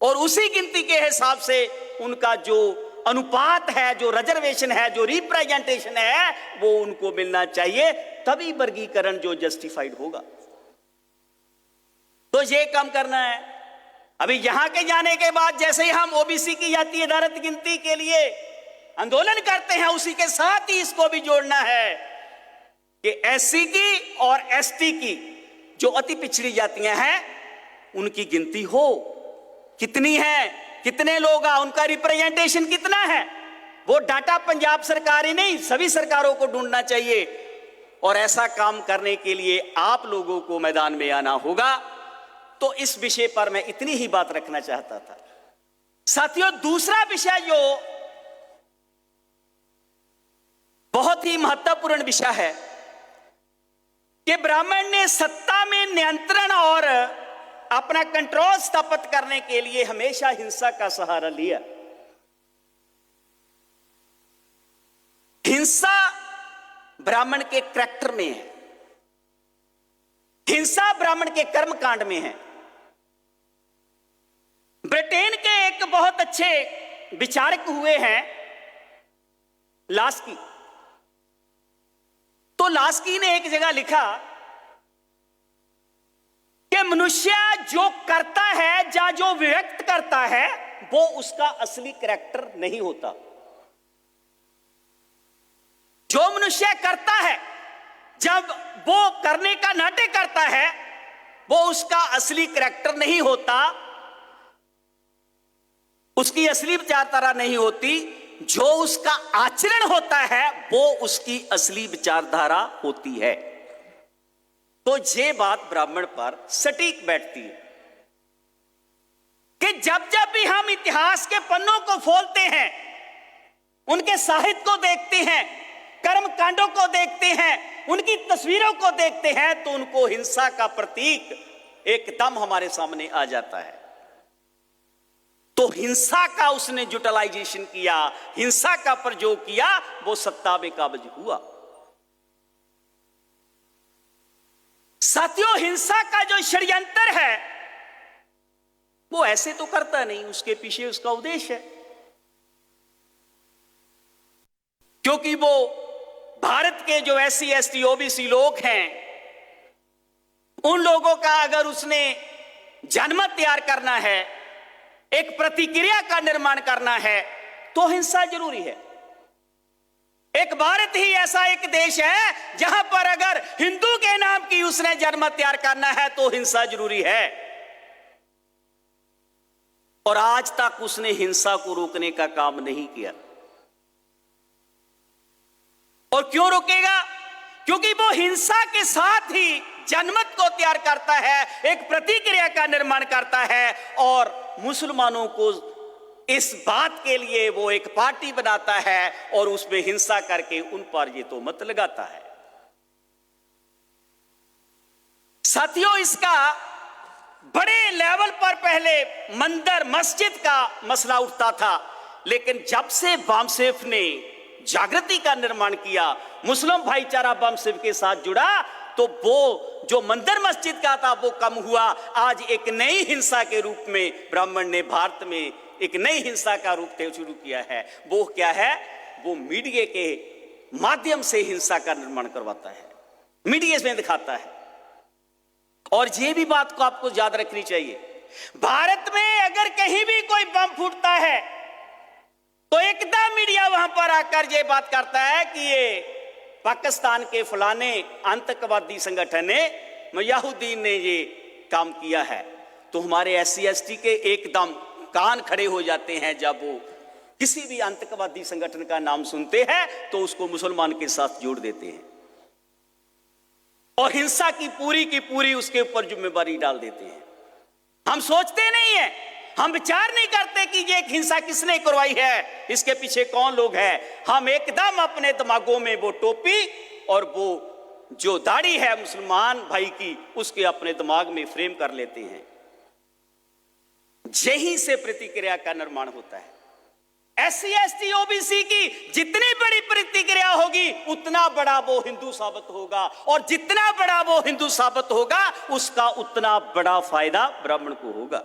और उसी गिनती के हिसाब से उनका जो अनुपात है, जो रिजर्वेशन है, जो रिप्रेजेंटेशन है, वो उनको मिलना चाहिए। तभी वर्गीकरण जो जस्टिफाइड होगा। तो ये काम करना है। अभी यहां के जाने के बाद जैसे ही हम ओबीसी की जाति आधारित गिनती के लिए आंदोलन करते हैं, उसी के साथ ही इसको भी जोड़ना है कि एससी की और एसटी की जो अति पिछड़ी जातियां हैं उनकी गिनती हो। कितनी है, कितने लोग हैं, उनका रिप्रेजेंटेशन कितना है, वो डाटा पंजाब सरकार ही नहीं सभी सरकारों को ढूंढना चाहिए। और ऐसा काम करने के लिए आप लोगों को मैदान में आना होगा। तो इस विषय पर मैं इतनी ही बात रखना चाहता था। साथियों, दूसरा विषय जो बहुत ही महत्वपूर्ण विषय है कि ब्राह्मण ने सत्ता में नियंत्रण और अपना कंट्रोल स्थापित करने के लिए हमेशा हिंसा का सहारा लिया। हिंसा ब्राह्मण के करैक्टर में है, हिंसा ब्राह्मण के कर्म कांड में है। ब्रिटेन के एक बहुत अच्छे विचारक हुए हैं लास्की। तो लास्की ने एक जगह लिखा कि मनुष्य जो करता है या जो व्यक्त करता है वो उसका असली करैक्टर नहीं होता। जो मनुष्य करता है, जब वो करने का नाटक करता है, वो उसका असली करैक्टर नहीं होता, उसकी असली विचारधारा नहीं होती। जो उसका आचरण होता है वो उसकी असली विचारधारा होती है। तो ये बात ब्राह्मण पर सटीक बैठती है कि जब जब भी हम इतिहास के पन्नों को खोलते हैं, उनके साहित्य को देखते हैं, कर्म कांडों को देखते हैं, उनकी तस्वीरों को देखते हैं, तो उनको हिंसा का प्रतीक एकदम हमारे सामने आ जाता है। तो हिंसा का उसने यूटिलाइजेशन किया, हिंसा का प्रयोग किया, वो सत्ता में काबिज हुआ। साथियों, हिंसा का जो षड्यंत्र है वो ऐसे तो करता नहीं, उसके पीछे उसका उद्देश्य है। क्योंकि वो भारत के जो SC ST OBC लोग हैं, उन लोगों का अगर उसने जनमत तैयार करना है, एक प्रतिक्रिया का निर्माण करना है, तो हिंसा जरूरी है। एक भारत ही ऐसा एक देश है जहां पर अगर हिंदू के नाम की उसने जनमत तैयार करना है तो हिंसा जरूरी है। और आज तक उसने हिंसा को रोकने का काम नहीं किया। और क्यों रोकेगा? क्योंकि वो हिंसा के साथ ही जनमत को तैयार करता है, एक प्रतिक्रिया का निर्माण करता है, और मुसलमानों को इस बात के लिए वो एक पार्टी बनाता है और उसमें हिंसा करके उन पर ये तोहमत लगाता है। साथियों, इसका बड़े लेवल पर पहले मंदिर मस्जिद का मसला उठता था, लेकिन जब से बामसेफ ने जागृति का निर्माण किया, मुस्लिम भाईचारा बामसेफ के साथ जुड़ा, तो वो जो मंदिर मस्जिद का था वो कम हुआ। आज एक नई हिंसा के रूप में ब्राह्मण ने भारत में एक नई हिंसा का रूप शुरू किया है। वो क्या है? वो मीडिया के माध्यम से हिंसा का निर्माण करवाता है, मीडिया में दिखाता है। और ये भी बात को आपको याद रखनी चाहिए, भारत में अगर कहीं भी कोई बम फूटता है तो एकदम मीडिया वहां पर आकर ये बात करता है कि ये पाकिस्तान के फलाने आतंकवादी संगठन ने, मयाहुद्दीन ने ये काम किया है। तो हमारे SC ST के एकदम कान खड़े हो जाते हैं जब वो किसी भी आतंकवादी संगठन का नाम सुनते हैं, तो उसको मुसलमान के साथ जोड़ देते हैं और हिंसा की पूरी उसके ऊपर जिम्मेवारी डाल देते हैं। हम सोचते नहीं है, हम विचार नहीं करते कि ये हिंसा किसने करवाई है, इसके पीछे कौन लोग हैं। हम एकदम अपने दिमागों में वो टोपी और वो जो दाढ़ी है मुसलमान भाई की, उसके अपने दिमाग में फ्रेम कर लेते हैं। यहीं से प्रतिक्रिया का निर्माण होता है। SC ST OBC की जितनी बड़ी प्रतिक्रिया होगी उतना बड़ा वो हिंदू साबित होगा, और जितना बड़ा वो हिंदू साबित होगा उसका उतना बड़ा फायदा ब्राह्मण को होगा।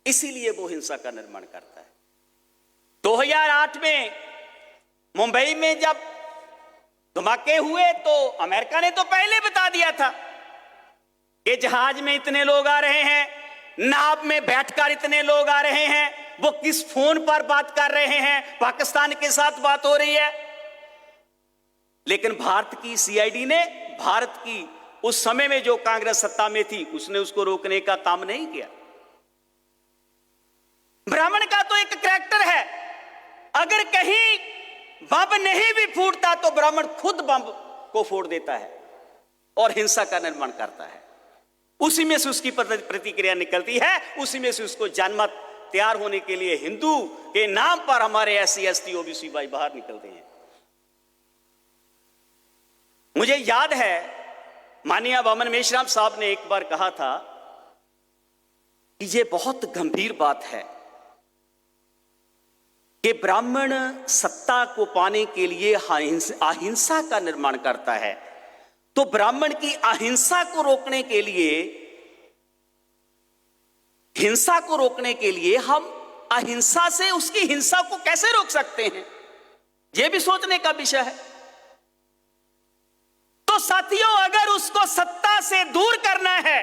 इसीलिए वो हिंसा का निर्माण करता है। 2008 में मुंबई में जब धमाके हुए तो अमेरिका ने तो पहले बता दिया था कि जहाज में इतने लोग आ रहे हैं, नाव में बैठकर इतने लोग आ रहे हैं, वो किस फोन पर बात कर रहे हैं, पाकिस्तान के साथ बात हो रही है। लेकिन भारत की CID ने, भारत की उस समय में जो कांग्रेस सत्ता में थी, उसने उसको रोकने का काम नहीं किया। ब्राह्मण का तो एक करैक्टर है, अगर कहीं बम नहीं भी फूटता तो ब्राह्मण खुद बम को फोड़ देता है और हिंसा का निर्माण करता है। उसी में से उसकी प्रतिक्रिया निकलती है, उसी में से उसको जनमत तैयार होने के लिए हिंदू के नाम पर हमारे SC ST OBC भाई बाहर निकलते हैं। मुझे याद है माननीय वामन मेश्राम साहब ने एक बार कहा था कि यह बहुत गंभीर बात है कि ब्राह्मण सत्ता को पाने के लिए अहिंसा का निर्माण करता है, तो ब्राह्मण की अहिंसा को रोकने के लिए, हिंसा को रोकने के लिए हम अहिंसा से उसकी हिंसा को कैसे रोक सकते हैं, यह भी सोचने का विषय है। तो साथियों, अगर उसको सत्ता से दूर करना है,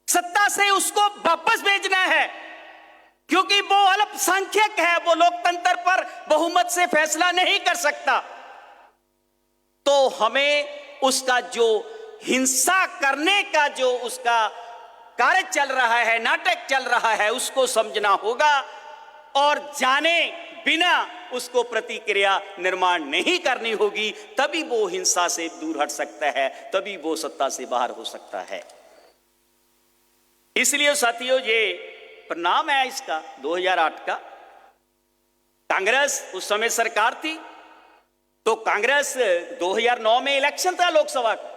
सत्ता से उसको वापस भेजना है, क्योंकि वो अल्पसंख्यक है, वो लोकतंत्र पर बहुमत से फैसला नहीं कर सकता, तो हमें उसका जो हिंसा करने का जो उसका कार्य चल रहा है, नाटक चल रहा है, उसको समझना होगा और जाने बिना उसको प्रतिक्रिया निर्माण नहीं करनी होगी। तभी वो हिंसा से दूर हट सकता है, तभी वो सत्ता से बाहर हो सकता है। इसलिए साथियों, ये परिणाम है इसका 2008 का। कांग्रेस उस समय सरकार थी, तो कांग्रेस 2009 में इलेक्शन था लोकसभा का,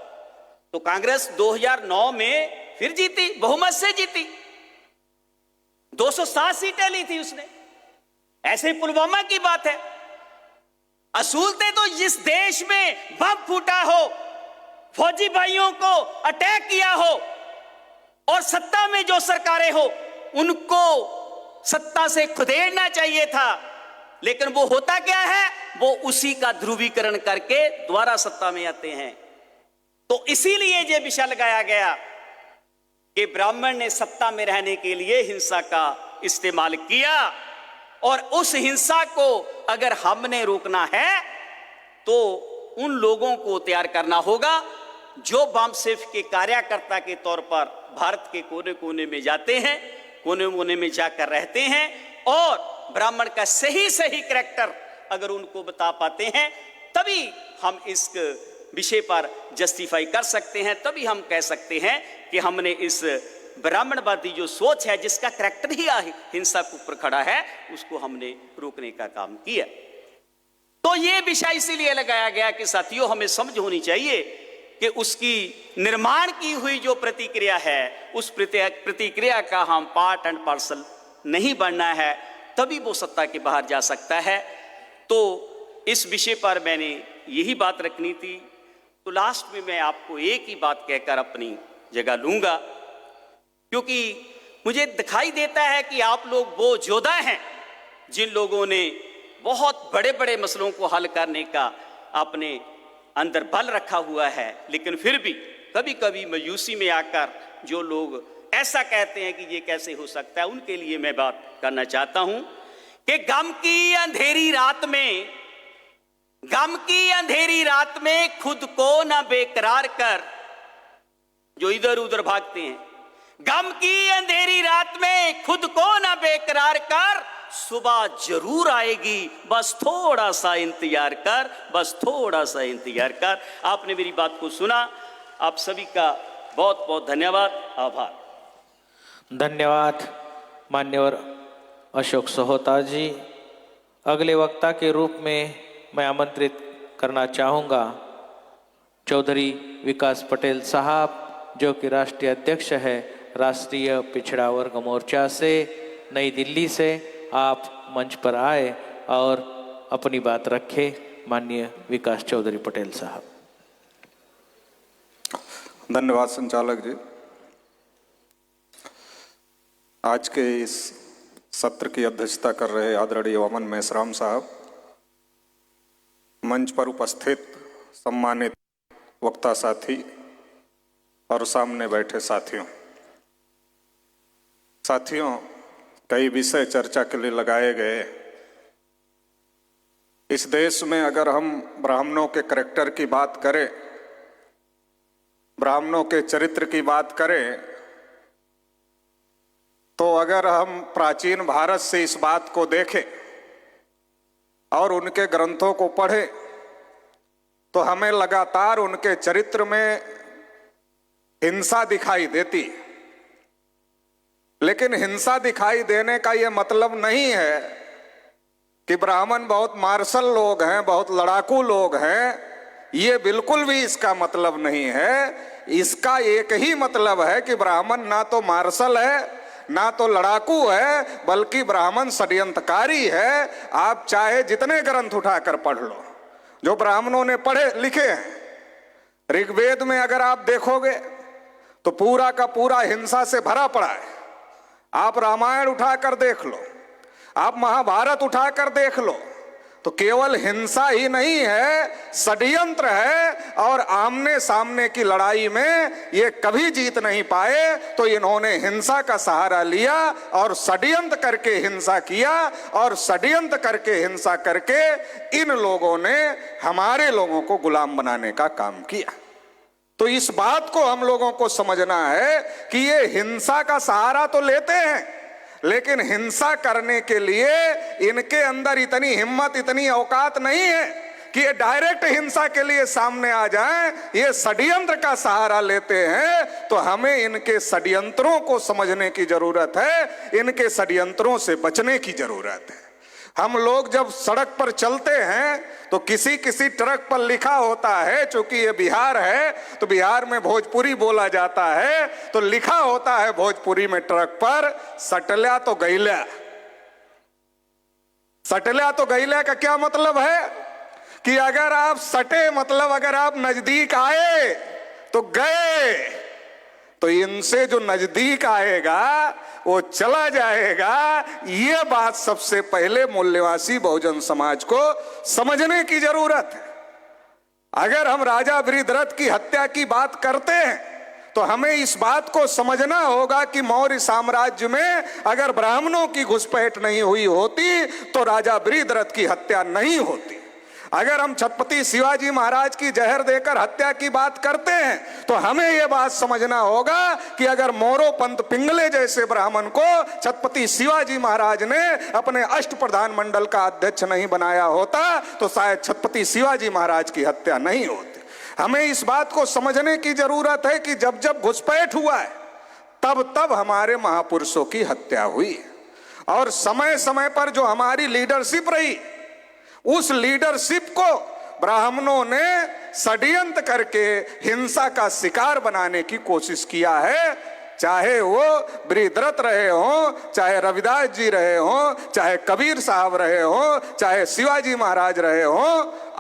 तो कांग्रेस 2009 में फिर जीती, बहुमत से जीती, 207 सीटें ली थी उसने। ऐसे पुलवामा की बात है, असूलते तो जिस देश में बम फूटा हो, फौजी भाइयों को अटैक किया हो और सत्ता में जो सरकारें हो, उनको सत्ता से खुदेड़ना चाहिए था, लेकिन वो होता क्या है, वो उसी का ध्रुवीकरण करके दोबारा सत्ता में आते हैं। तो इसीलिए ये विषय लगाया गया कि ब्राह्मण ने सत्ता में रहने के लिए हिंसा का इस्तेमाल किया, और उस हिंसा को अगर हमने रोकना है तो उन लोगों को तैयार करना होगा जो वामसेफ के कार्यकर्ता के तौर पर भारत के कोने कोने में जाते हैं, कोने कोने में जाकर रहते हैं, और ब्राह्मण का सही सही करैक्टर अगर उनको बता पाते हैं, तभी हम इस विषय पर जस्टिफाई कर सकते हैं, तभी हम कह सकते हैं कि हमने इस ब्राह्मणवादी जो सोच है, जिसका करैक्टर ही हिंसा के ऊपर खड़ा है, उसको हमने रोकने का काम किया। तो ये विषय इसीलिए लगाया गया कि साथियों, हमें समझ होनी चाहिए कि उसकी निर्माण की हुई जो प्रतिक्रिया है, उस प्रतिक्रिया का हम पार्ट एंड पार्सल नहीं बनना है, तभी वो सत्ता के बाहर जा सकता है। तो इस विषय पर मैंने यही बात रखनी थी। तो लास्ट में मैं आपको एक ही बात कहकर अपनी जगह लूंगा, क्योंकि मुझे दिखाई देता है कि आप लोग वो योद्धा हैं जिन लोगों ने बहुत बड़े बड़े मसलों को हल करने का अपने अंदर बल रखा हुआ है, लेकिन फिर भी कभी कभी मायूसी में आकर जो लोग ऐसा कहते हैं कि ये कैसे हो सकता है, उनके लिए मैं बात करना चाहता हूं कि गम की अंधेरी रात में खुद को न बेकरार कर, जो इधर उधर भागते हैं, गम की अंधेरी रात में खुद को न बेकरार कर, सुबह जरूर आएगी, बस थोड़ा सा इंतजार कर, बस थोड़ा सा इंतजार कर। आपने मेरी बात को सुना, आप सभी का बहुत बहुत धन्यवाद, आभार। धन्यवाद मान्यवर अशोक सहोता जी। अगले वक्ता के रूप में मैं आमंत्रित करना चाहूँगा चौधरी विकास पटेल साहब, जो कि राष्ट्रीय अध्यक्ष है राष्ट्रीय पिछड़ा वर्ग मोर्चा से, नई दिल्ली से। आप मंच पर आए और अपनी बात रखें। माननीय विकास चौधरी पटेल साहब। धन्यवाद संचालक जी। आज के इस सत्र की अध्यक्षता कर रहे आदरणीय वामन मेश्राम साहब, मंच पर उपस्थित सम्मानित वक्ता साथी और सामने बैठे साथियों, कई विषय चर्चा के लिए लगाए गए। इस देश में अगर हम ब्राह्मणों के करैक्टर की बात करें, ब्राह्मणों के चरित्र की बात करें, तो अगर हम प्राचीन भारत से इस बात को देखें और उनके ग्रंथों को पढ़ें, तो हमें लगातार उनके चरित्र में हिंसा दिखाई देती। लेकिन हिंसा दिखाई देने का यह मतलब नहीं है कि ब्राह्मण बहुत मार्शल लोग हैं, बहुत लड़ाकू लोग हैं। ये बिल्कुल भी इसका मतलब नहीं है। इसका एक ही मतलब है कि ब्राह्मण ना तो मार्शल है, ना तो लड़ाकू है, बल्कि ब्राह्मण षड्यंत्रकारी है। आप चाहे जितने ग्रंथ उठाकर पढ़ लो जो ब्राह्मणों ने पढ़े लिखे हैं। ऋग्वेद में अगर आप देखोगे तो पूरा का पूरा हिंसा से भरा पड़ा है। आप रामायण उठाकर देख लो, आप महाभारत उठाकर देख लो, तो केवल हिंसा ही नहीं है, षड्यंत्र है। और आमने सामने की लड़ाई में ये कभी जीत नहीं पाए, तो इन्होंने हिंसा का सहारा लिया और षड्यंत्र करके हिंसा किया। और षड्यंत्र करके हिंसा करके इन लोगों ने हमारे लोगों को गुलाम बनाने का काम किया। तो इस बात को हम लोगों को समझना है कि ये हिंसा का सहारा तो लेते हैं, लेकिन हिंसा करने के लिए इनके अंदर इतनी हिम्मत, इतनी औकात नहीं है कि ये डायरेक्ट हिंसा के लिए सामने आ जाएं। ये षड्यंत्र का सहारा लेते हैं। तो हमें इनके षड्यंत्रों को समझने की जरूरत है, इनके षड्यंत्रों से बचने की जरूरत है। हम लोग जब सड़क पर चलते हैं तो किसी किसी ट्रक पर लिखा होता है, चूंकि ये बिहार है तो बिहार में भोजपुरी बोला जाता है, तो लिखा होता है भोजपुरी में ट्रक पर, सटल्या तो गैल्या। सटल्या तो गैल्या का क्या मतलब है कि अगर आप सटे मतलब अगर आप नजदीक आए तो गए, तो इनसे जो नजदीक आएगा वो चला जाएगा। ये बात सबसे पहले मूल्यवासी बहुजन समाज को समझने की जरूरत है। अगर हम राजा वृषध्वज की हत्या की बात करते हैं तो हमें इस बात को समझना होगा कि मौर्य साम्राज्य में अगर ब्राह्मणों की घुसपैठ नहीं हुई होती तो राजा वृषध्वज की हत्या नहीं होती। अगर हम छत्रपति शिवाजी महाराज की जहर देकर हत्या की बात करते हैं तो हमें यह बात समझना होगा कि अगर मोरोपंत पिंगले जैसे ब्राह्मण को छत्रपति शिवाजी महाराज ने अपने अष्ट प्रधानमंडल का अध्यक्ष नहीं बनाया होता तो शायद छत्रपति शिवाजी महाराज की हत्या नहीं होती। हमें इस बात को समझने की जरूरत है कि जब जब घुसपैठ हुआ है तब तब हमारे महापुरुषों की हत्या हुई। और समय समय पर जो हमारी लीडरशिप रही, उस लीडरशिप को ब्राह्मणों ने षड्यंत्र करके हिंसा का शिकार बनाने की कोशिश किया है। चाहे वो वृषध्वज रहे हो, चाहे रविदास जी रहे हो, चाहे कबीर साहब रहे हो, चाहे शिवाजी महाराज रहे हो।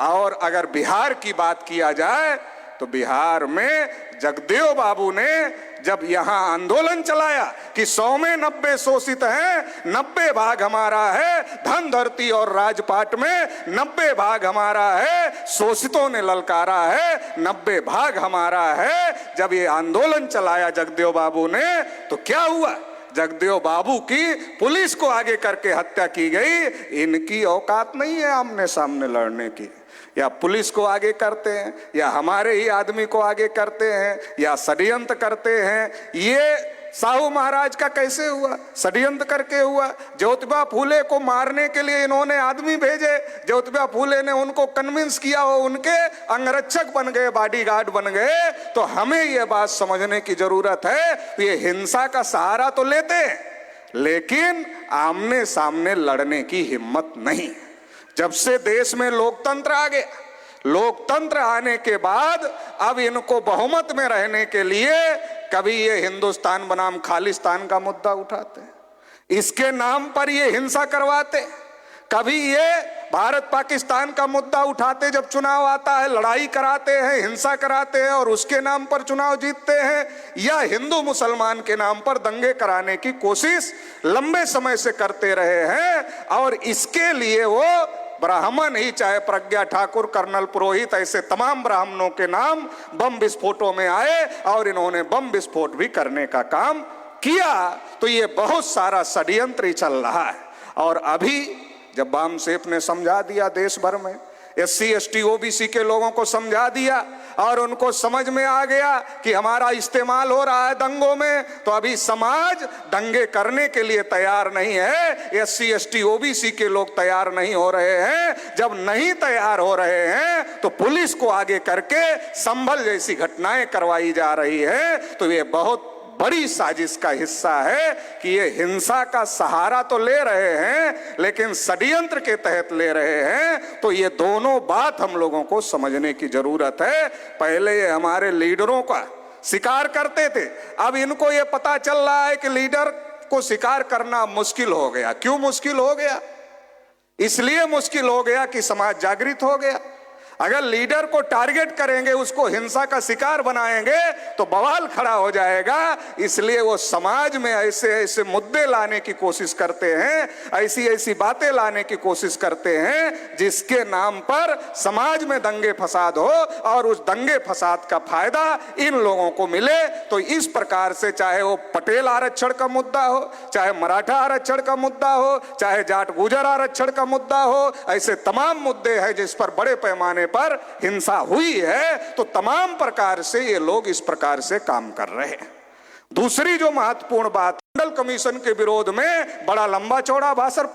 और अगर बिहार की बात किया जाए तो बिहार में जगदेव बाबू ने जब यहां आंदोलन चलाया कि 100 में 90 शोषित हैं, 90 भाग हमारा है, धन धरती और राजपाट में 90 भाग हमारा है, शोषितों ने ललकारा है 90 भाग हमारा है। जब ये आंदोलन चलाया जगदेव बाबू ने तो क्या हुआ, जगदेव बाबू की पुलिस को आगे करके हत्या की गई। इनकी औकात नहीं है आमने सामने लड़ने की। या पुलिस को आगे करते हैं, या हमारे ही आदमी को आगे करते हैं, या षड्यंत्र करते हैं। ये साहू महाराज का कैसे हुआ, षड्यंत्र करके हुआ। ज्योतिबा फूले को मारने के लिए इन्होंने आदमी भेजे, ज्योतिबा फूले ने उनको कन्विंस किया, वो उनके अंगरक्षक बन गए, बॉडीगार्ड बन गए। तो हमें ये बात समझने की जरूरत है, ये हिंसा का सहारा तो लेते हैं लेकिन आमने सामने लड़ने की हिम्मत नहीं। जब से देश में लोकतंत्र आ गया, लोकतंत्र आने के बाद अब इनको बहुमत में रहने के लिए कभी ये हिंदुस्तान बनाम खालिस्तान का मुद्दा उठाते हैं, इसके नाम पर ये हिंसा करवाते, कभी ये भारत पाकिस्तान का मुद्दा उठाते, जब चुनाव आता है लड़ाई कराते हैं, हिंसा कराते हैं और उसके नाम पर चुनाव जीतते हैं, या हिंदू मुसलमान के नाम पर दंगे कराने की कोशिश लंबे समय से करते रहे हैं। और इसके लिए वो ब्राह्मण ही, चाहे प्रज्ञा ठाकुर, कर्नल पुरोहित, ऐसे तमाम ब्राह्मणों के नाम बम विस्फोटों में आए और इन्होंने बम विस्फोट भी करने का काम किया। तो ये बहुत सारा षड्यंत्र ही चल रहा है। और अभी जब बामसेफ ने समझा दिया देश भर में, SC ST OBC के लोगों को समझा दिया और उनको समझ में आ गया कि हमारा इस्तेमाल हो रहा है दंगों में, तो अभी समाज दंगे करने के लिए तैयार नहीं है। SC ST OBC के लोग तैयार नहीं हो रहे हैं। जब नहीं तैयार हो रहे हैं तो पुलिस को आगे करके संभल जैसी घटनाएं करवाई जा रही है। तो ये बहुत बड़ी साजिश का हिस्सा है कि ये हिंसा का सहारा तो ले रहे हैं लेकिन षड्यंत्र के तहत ले रहे हैं। तो ये दोनों बात हम लोगों को समझने की जरूरत है। पहले ये हमारे लीडरों का शिकार करते थे, अब इनको ये पता चल रहा है कि लीडर को स्वीकार करना मुश्किल हो गया। क्यों मुश्किल हो गया? इसलिए मुश्किल हो गया कि समाज जागृत हो गया। अगर लीडर को टारगेट करेंगे, उसको हिंसा का शिकार बनाएंगे तो बवाल खड़ा हो जाएगा। इसलिए वो समाज में ऐसे ऐसे मुद्दे लाने की कोशिश करते हैं, ऐसी ऐसी बातें लाने की कोशिश करते हैं जिसके नाम पर समाज में दंगे फसाद हो और उस दंगे फसाद का फायदा इन लोगों को मिले। तो इस प्रकार से चाहे वो पटेल आरक्षण का मुद्दा हो, चाहे मराठा आरक्षण का मुद्दा हो, चाहे जाट गुजर आरक्षण का मुद्दा हो, ऐसे तमाम मुद्दे हैं जिस पर बड़े पैमाने पर हिंसा हुई है। तो तमाम प्रकार से ये लोग इस प्रकार से काम कर रहे हैं। दूसरी जो महत्वपूर्ण बात, मंडल कमीशन के विरोध में बड़ा लंबा चौड़ा भाषण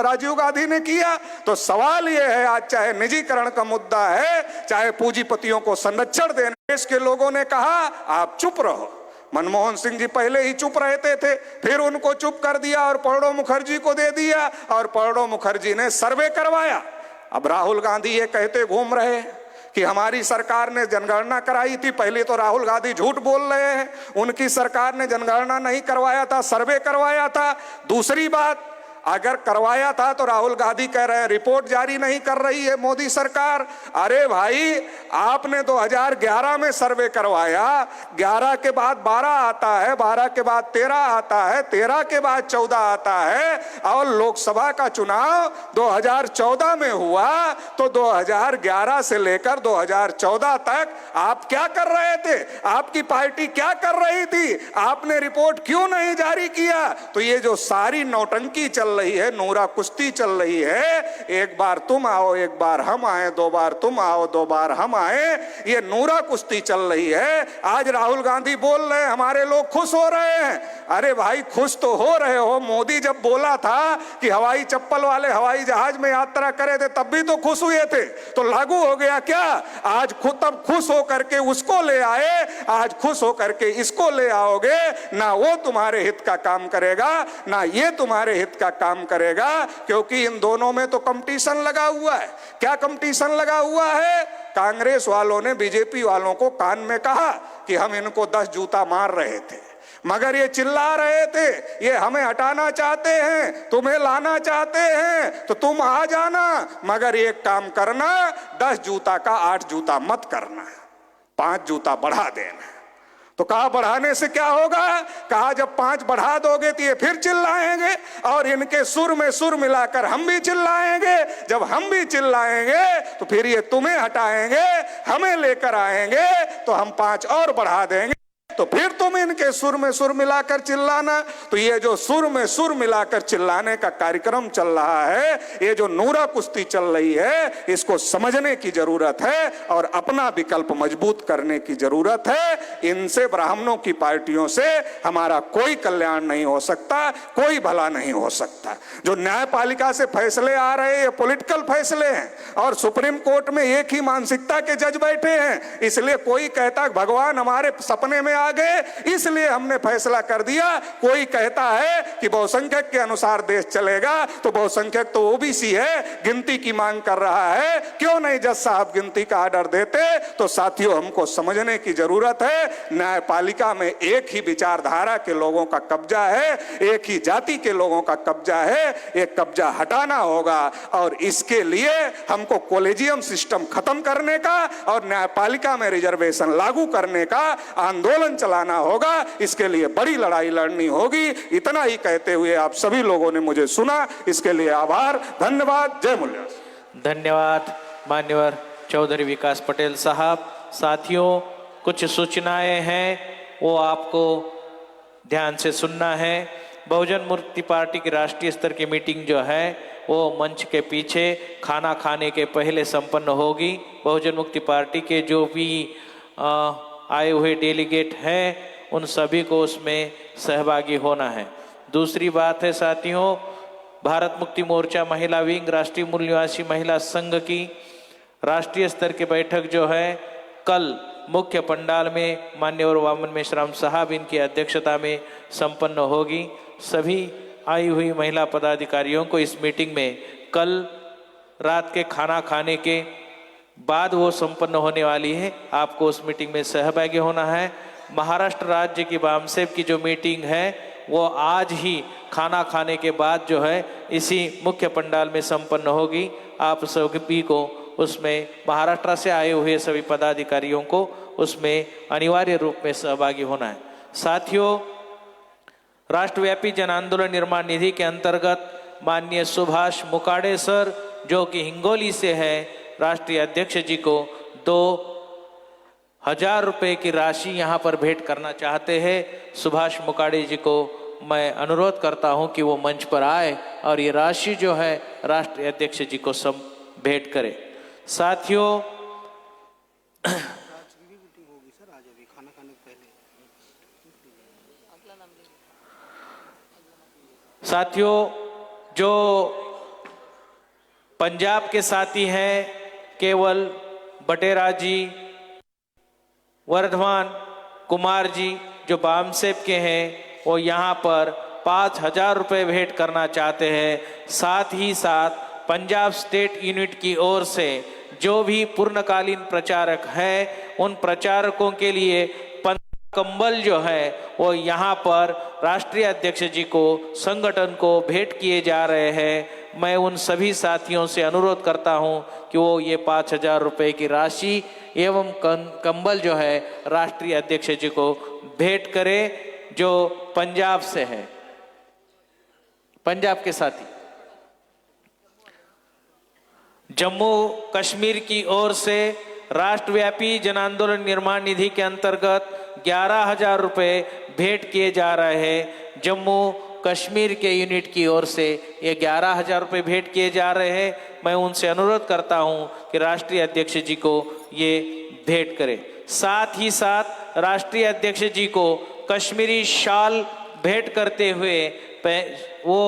राजीव गांधी ने किया। तो सवाल यह है, आज चाहे निजीकरण का मुद्दा है, चाहे पूंजीपतियों को संरक्षण देने, देश के लोगों ने कहा आप चुप रहो। मनमोहन सिंह जी पहले ही चुप रहते थे, फिर उनको चुप कर दिया और प्रणब मुखर्जी को दे दिया और प्रणब मुखर्जी ने सर्वे करवाया। अब राहुल गांधी ये कहते घूम रहे हैं कि हमारी सरकार ने जनगणना कराई थी। पहले तो राहुल गांधी झूठ बोल रहे हैं, उनकी सरकार ने जनगणना नहीं करवाया था, सर्वे करवाया था। दूसरी बात, अगर करवाया था तो राहुल गांधी कह रहे हैं रिपोर्ट जारी नहीं कर रही है मोदी सरकार। अरे भाई, आपने 2011 में सर्वे करवाया, 11 के बाद 12 आता है, 12 के बाद 13 आता है, 13 के बाद 14 आता है और लोकसभा का चुनाव 2014 में हुआ। तो 2011 से लेकर 2014 तक आप क्या कर रहे थे? आपकी पार्टी क्या कर रही थी? आपने रिपोर्ट क्यों नहीं जारी किया? तो ये जो सारी नौटंकी चल रही है, नूरा कुश्ती चल रही है, एक बार तुम आओ, एक बार हम आए, 2 बार तुम आओ, 2 बार हम आए, ये नूरा कुश्ती चल रही है। आज राहुल गांधी बोल रहे हैं हमारे लोग खुश हो रहे हैं। अरे भाई, खुश तो हो रहे हो। मोदी जब बोला था कि हवाई चप्पल वाले हवाई जहाज में यात्रा करे थे तब भी तो खुश हुए थे, तो लागू हो गया क्या? आज खुद तब खुश होकर के उसको ले आए, आज खुश होकर के इसको ले आओगे ना, वो तुम्हारे हित का काम करेगा ना ये तुम्हारे हित का काम करेगा, क्योंकि इन दोनों में तो कंपटीशन लगा हुआ है। क्या कंपटीशन लगा हुआ है? कांग्रेस वालों ने बीजेपी वालों को कान में कहा कि हम इनको 10 जूता मार रहे थे, मगर ये चिल्ला रहे थे ये हमें हटाना चाहते हैं, तुम्हें लाना चाहते हैं तो तुम आ जाना, मगर एक काम करना, 10 जूता का 8 जूता मत करना, 5 जूता बढ़ा देना। तो कहा बढ़ाने से क्या होगा? कहा जब 5 बढ़ा दोगे तो ये फिर चिल्लाएंगे और इनके सुर में सुर मिलाकर हम भी चिल्लाएंगे। जब हम भी चिल्लाएंगे तो फिर ये तुम्हें हटाएंगे, हमें लेकर आएंगे तो हम 5 और बढ़ा देंगे, तो फिर तुम इनके सुर में सुर मिलाकर चिल्लाना। तो ये जो सुर में सुर मिलाकर चिल्लाने का कार्यक्रम चल रहा है, ये जो नूरा कुश्ती चल रही है, इसको समझने की जरूरत है और अपना विकल्प मजबूत करने की जरूरत है। इनसे, ब्राह्मणों की पार्टियों से हमारा कोई कल्याण नहीं हो सकता, कोई भला नहीं हो सकता। जो न्यायपालिका से फैसले आ रहे हैं ये पॉलिटिकल फैसले हैं और सुप्रीम कोर्ट में एक ही मानसिकता के जज बैठे हैं। इसलिए कोई कहता भगवान हमारे सपने में आ गए इसलिए हमने फैसला कर दिया, कोई कहता है कि बहुसंख्यक के अनुसार देश चलेगा, तो बहुसंख्यक तो ओबीसी है, गिनती की मांग कर रहा है, क्यों नहीं जज साहब गिनती का ऑर्डर देते? तो साथियों, हमको समझने की जरूरत है, न्यायपालिका में एक ही विचारधारा के लोगों का कब्जा है, एक ही जाति के लोगों का कब्जा है, एक कब्जा हटाना होगा और इसके लिए हमको कॉलेजियम सिस्टम खत्म करने का और न्यायपालिका में रिजर्वेशन लागू करने का आंदोलन चलाना होगा। इसके लिए बड़ी लड़ाई लड़नी होगी। इतना ही कहते हुए आप सभी लोगों ने मुझे सुना, इसके लिए आभार, धन्यवाद, जय मूल्य। धन्यवाद मान्यवर चौधरी विकास पटेल साहब। साथियों, कुछ सूचनाएं हैं वो आपको ध्यान से सुनना है। बहुजन मुक्ति पार्टी की राष्ट्रीय स्तर की मीटिंग जो है वो मंच के पीछे खाना खाने के पहले संपन्न होगी। बहुजन मुक्ति पार्टी के जो भी आए हुए डेलीगेट हैं उन सभी को उसमें सहभागी होना है। दूसरी बात है साथियों, भारत मुक्ति मोर्चा महिला विंग राष्ट्रीय मूल निवासी महिला संघ की राष्ट्रीय स्तर की बैठक जो है कल मुख्य पंडाल में मान्यवर वामन मेश्राम साहब इनकी अध्यक्षता में संपन्न होगी। सभी आई हुई महिला पदाधिकारियों को इस मीटिंग में कल रात के खाना खाने के बाद वो संपन्न होने वाली है, आपको उस मीटिंग में सहभागी होना है। महाराष्ट्र राज्य की बामसेब की जो मीटिंग है वो आज ही खाना खाने के बाद जो है इसी मुख्य पंडाल में संपन्न होगी। आप सभी को उसमें महाराष्ट्र से आए हुए सभी पदाधिकारियों को उसमें अनिवार्य रूप में सहभागी होना है। साथियों, राष्ट्रव्यापी जन आंदोलन निर्माण निधि के अंतर्गत माननीय सुभाष मुकाड़े सर जो कि हिंगोली से है, राष्ट्रीय अध्यक्ष जी को 2000 रुपये की राशि यहाँ पर भेंट करना चाहते हैं। सुभाष मुकाड़े जी को मैं अनुरोध करता हूँ कि वो मंच पर आए और ये राशि जो है राष्ट्रीय अध्यक्ष जी को सब भेंट करे। साथियों, जो पंजाब के साथी हैं केवल बटेरा जी, वर्धमान कुमार जी जो बामसेब के हैं, वो यहाँ पर 5000 रुपये भेंट करना चाहते हैं। साथ ही साथ पंजाब स्टेट यूनिट की ओर से जो भी पूर्णकालीन प्रचारक हैं उन प्रचारकों के लिए 15 कंबल जो है वो यहाँ पर राष्ट्रीय अध्यक्ष जी को संगठन को भेंट किए जा रहे हैं। मैं उन सभी साथियों से अनुरोध करता हूँ कि वो ये 5000 रुपये की राशि एवं कंबल जो है राष्ट्रीय अध्यक्ष जी को भेंट करे जो पंजाब से है, पंजाब के साथी। जम्मू कश्मीर की ओर से राष्ट्रव्यापी जन आंदोलन निर्माण निधि के अंतर्गत 11,000 रुपये भेंट किए जा रहे हैं। जम्मू कश्मीर के यूनिट की ओर से ये 11,000 रुपये भेंट किए जा रहे हैं। मैं उनसे अनुरोध करता हूं कि राष्ट्रीय अध्यक्ष जी को ये भेंट करें। साथ ही साथ राष्ट्रीय अध्यक्ष जी को कश्मीरी शाल भेंट करते हुए वो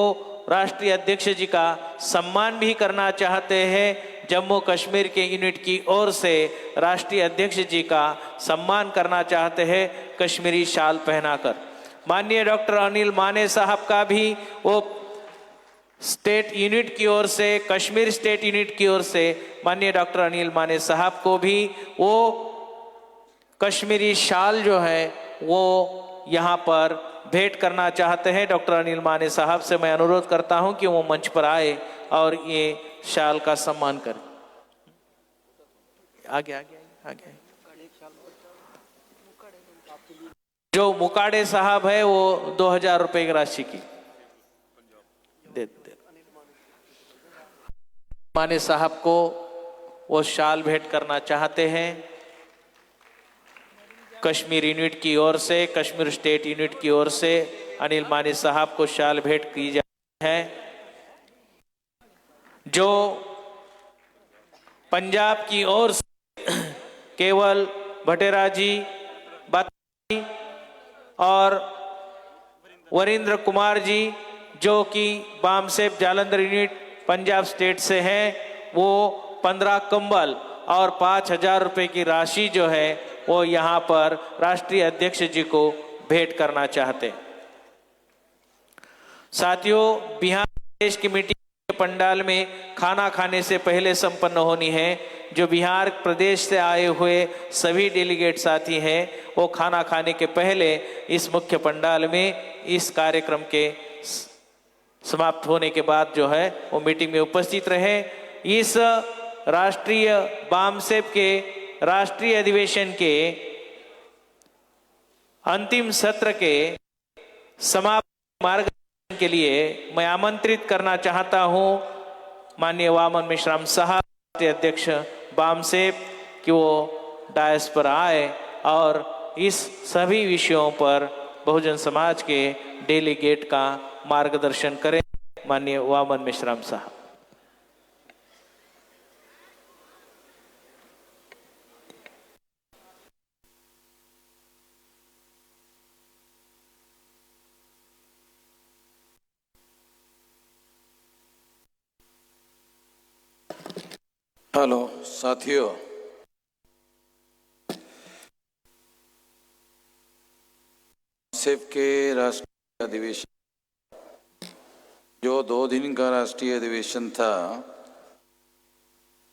राष्ट्रीय अध्यक्ष जी का सम्मान भी करना चाहते हैं। जम्मू कश्मीर के यूनिट की ओर से राष्ट्रीय अध्यक्ष जी का सम्मान करना चाहते हैं कश्मीरी शाल पहनाकर। माननीय डॉक्टर अनिल माने साहब का भी वो स्टेट यूनिट की ओर से, कश्मीर स्टेट यूनिट की ओर से माननीय डॉक्टर अनिल माने साहब को भी वो कश्मीरी शाल जो है वो यहाँ पर भेंट करना चाहते हैं। डॉक्टर अनिल माने साहब से मैं अनुरोध करता हूं कि वो मंच पर आए और ये शाल का सम्मान करें। आगे आगे आगे। जो मुकाड़े साहब है वो 2000 रुपये की राशि की दे माने साहब को वो शाल भेंट करना चाहते हैं। कश्मीर यूनिट की ओर से, कश्मीर स्टेट यूनिट की ओर से अनिल माने साहब को शाल भेंट की जाती है। जो पंजाब की ओर से केवल भटेरा जी, बाती और वरिंद्र कुमार जी जो कि बामसेब जालंधर यूनिट पंजाब स्टेट से हैं, वो 15 कंबल और 5000 रुपये की राशि जो है वो यहाँ पर राष्ट्रीय अध्यक्ष जी को भेंट करना चाहते। साथियों, बिहार प्रदेश की मीटिंग के पंडाल में खाना खाने से पहले संपन्न होनी है। जो बिहार प्रदेश से आए हुए सभी डेलीगेट साथी हैं वो खाना खाने के पहले इस मुख्य पंडाल में इस कार्यक्रम के समाप्त होने के बाद जो है वो मीटिंग में उपस्थित रहे। इस राष्ट्रीय बामसेब के राष्ट्रीय अधिवेशन के अंतिम सत्र के समापन मार्गदर्शन के लिए मैं आमंत्रित करना चाहता हूं माननीय वामन मिश्राम साहब, राष्ट्रीय अध्यक्ष बामसेब, कि वो डायस पर आए और इस सभी विषयों पर बहुजन समाज के डेलीगेट का मार्गदर्शन करें। माननीय वामन मिश्राम साहब। हेलो साथियों, सेब के राष्ट्रीय अधिवेशन जो 2 दिन का राष्ट्रीय अधिवेशन था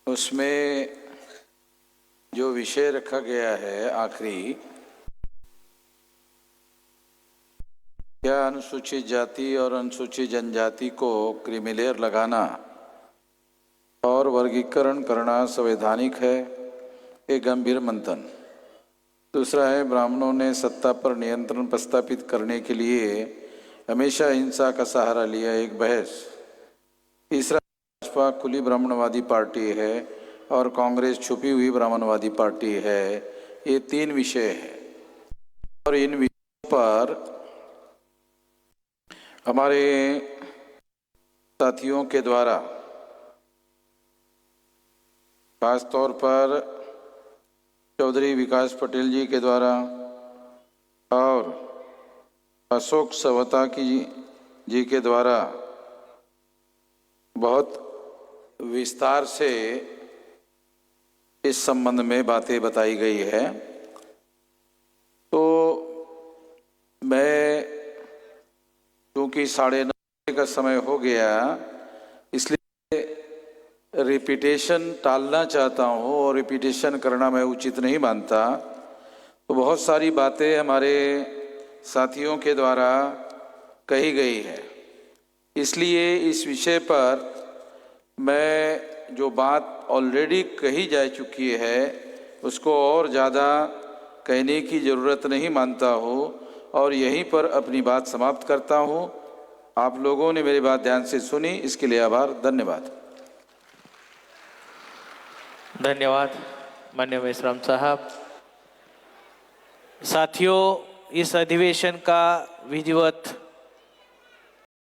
उसमें जो विषय रखा गया है आखिरी, क्या अनुसूचित जाति और अनुसूचित जनजाति को क्रीमी लेयर लगाना और वर्गीकरण करना संवैधानिक है? एक गंभीर मंथन। दूसरा है, ब्राह्मणों ने सत्ता पर नियंत्रण प्रस्थापित करने के लिए हमेशा हिंसा का सहारा लिया, एक बहस। तीसरा, भाजपा खुली ब्राह्मणवादी पार्टी है और कांग्रेस छुपी हुई ब्राह्मणवादी पार्टी है। ये 3 विषय है और इन विषयों पर हमारे साथियों के द्वारा, खास तौर पर चौधरी विकास पटेल जी के द्वारा और अशोक सवता जी के द्वारा बहुत विस्तार से इस संबंध में बातें बताई गई है। तो मैं, क्योंकि 9:30 का समय हो गया, इसलिए रिपीटेशन टालना चाहता हूँ और रिपीटेशन करना मैं उचित नहीं मानता। तो बहुत सारी बातें हमारे साथियों के द्वारा कही गई है, इसलिए इस विषय पर मैं जो बात ऑलरेडी कही जा चुकी है उसको और ज़्यादा कहने की ज़रूरत नहीं मानता हूँ और यहीं पर अपनी बात समाप्त करता हूँ। आप लोगों ने मेरी बात ध्यान से सुनी, इसके लिए आभार, धन्यवाद। धन्यवाद माननीय मेश्राम साहब। साथियों, इस अधिवेशन का विधिवत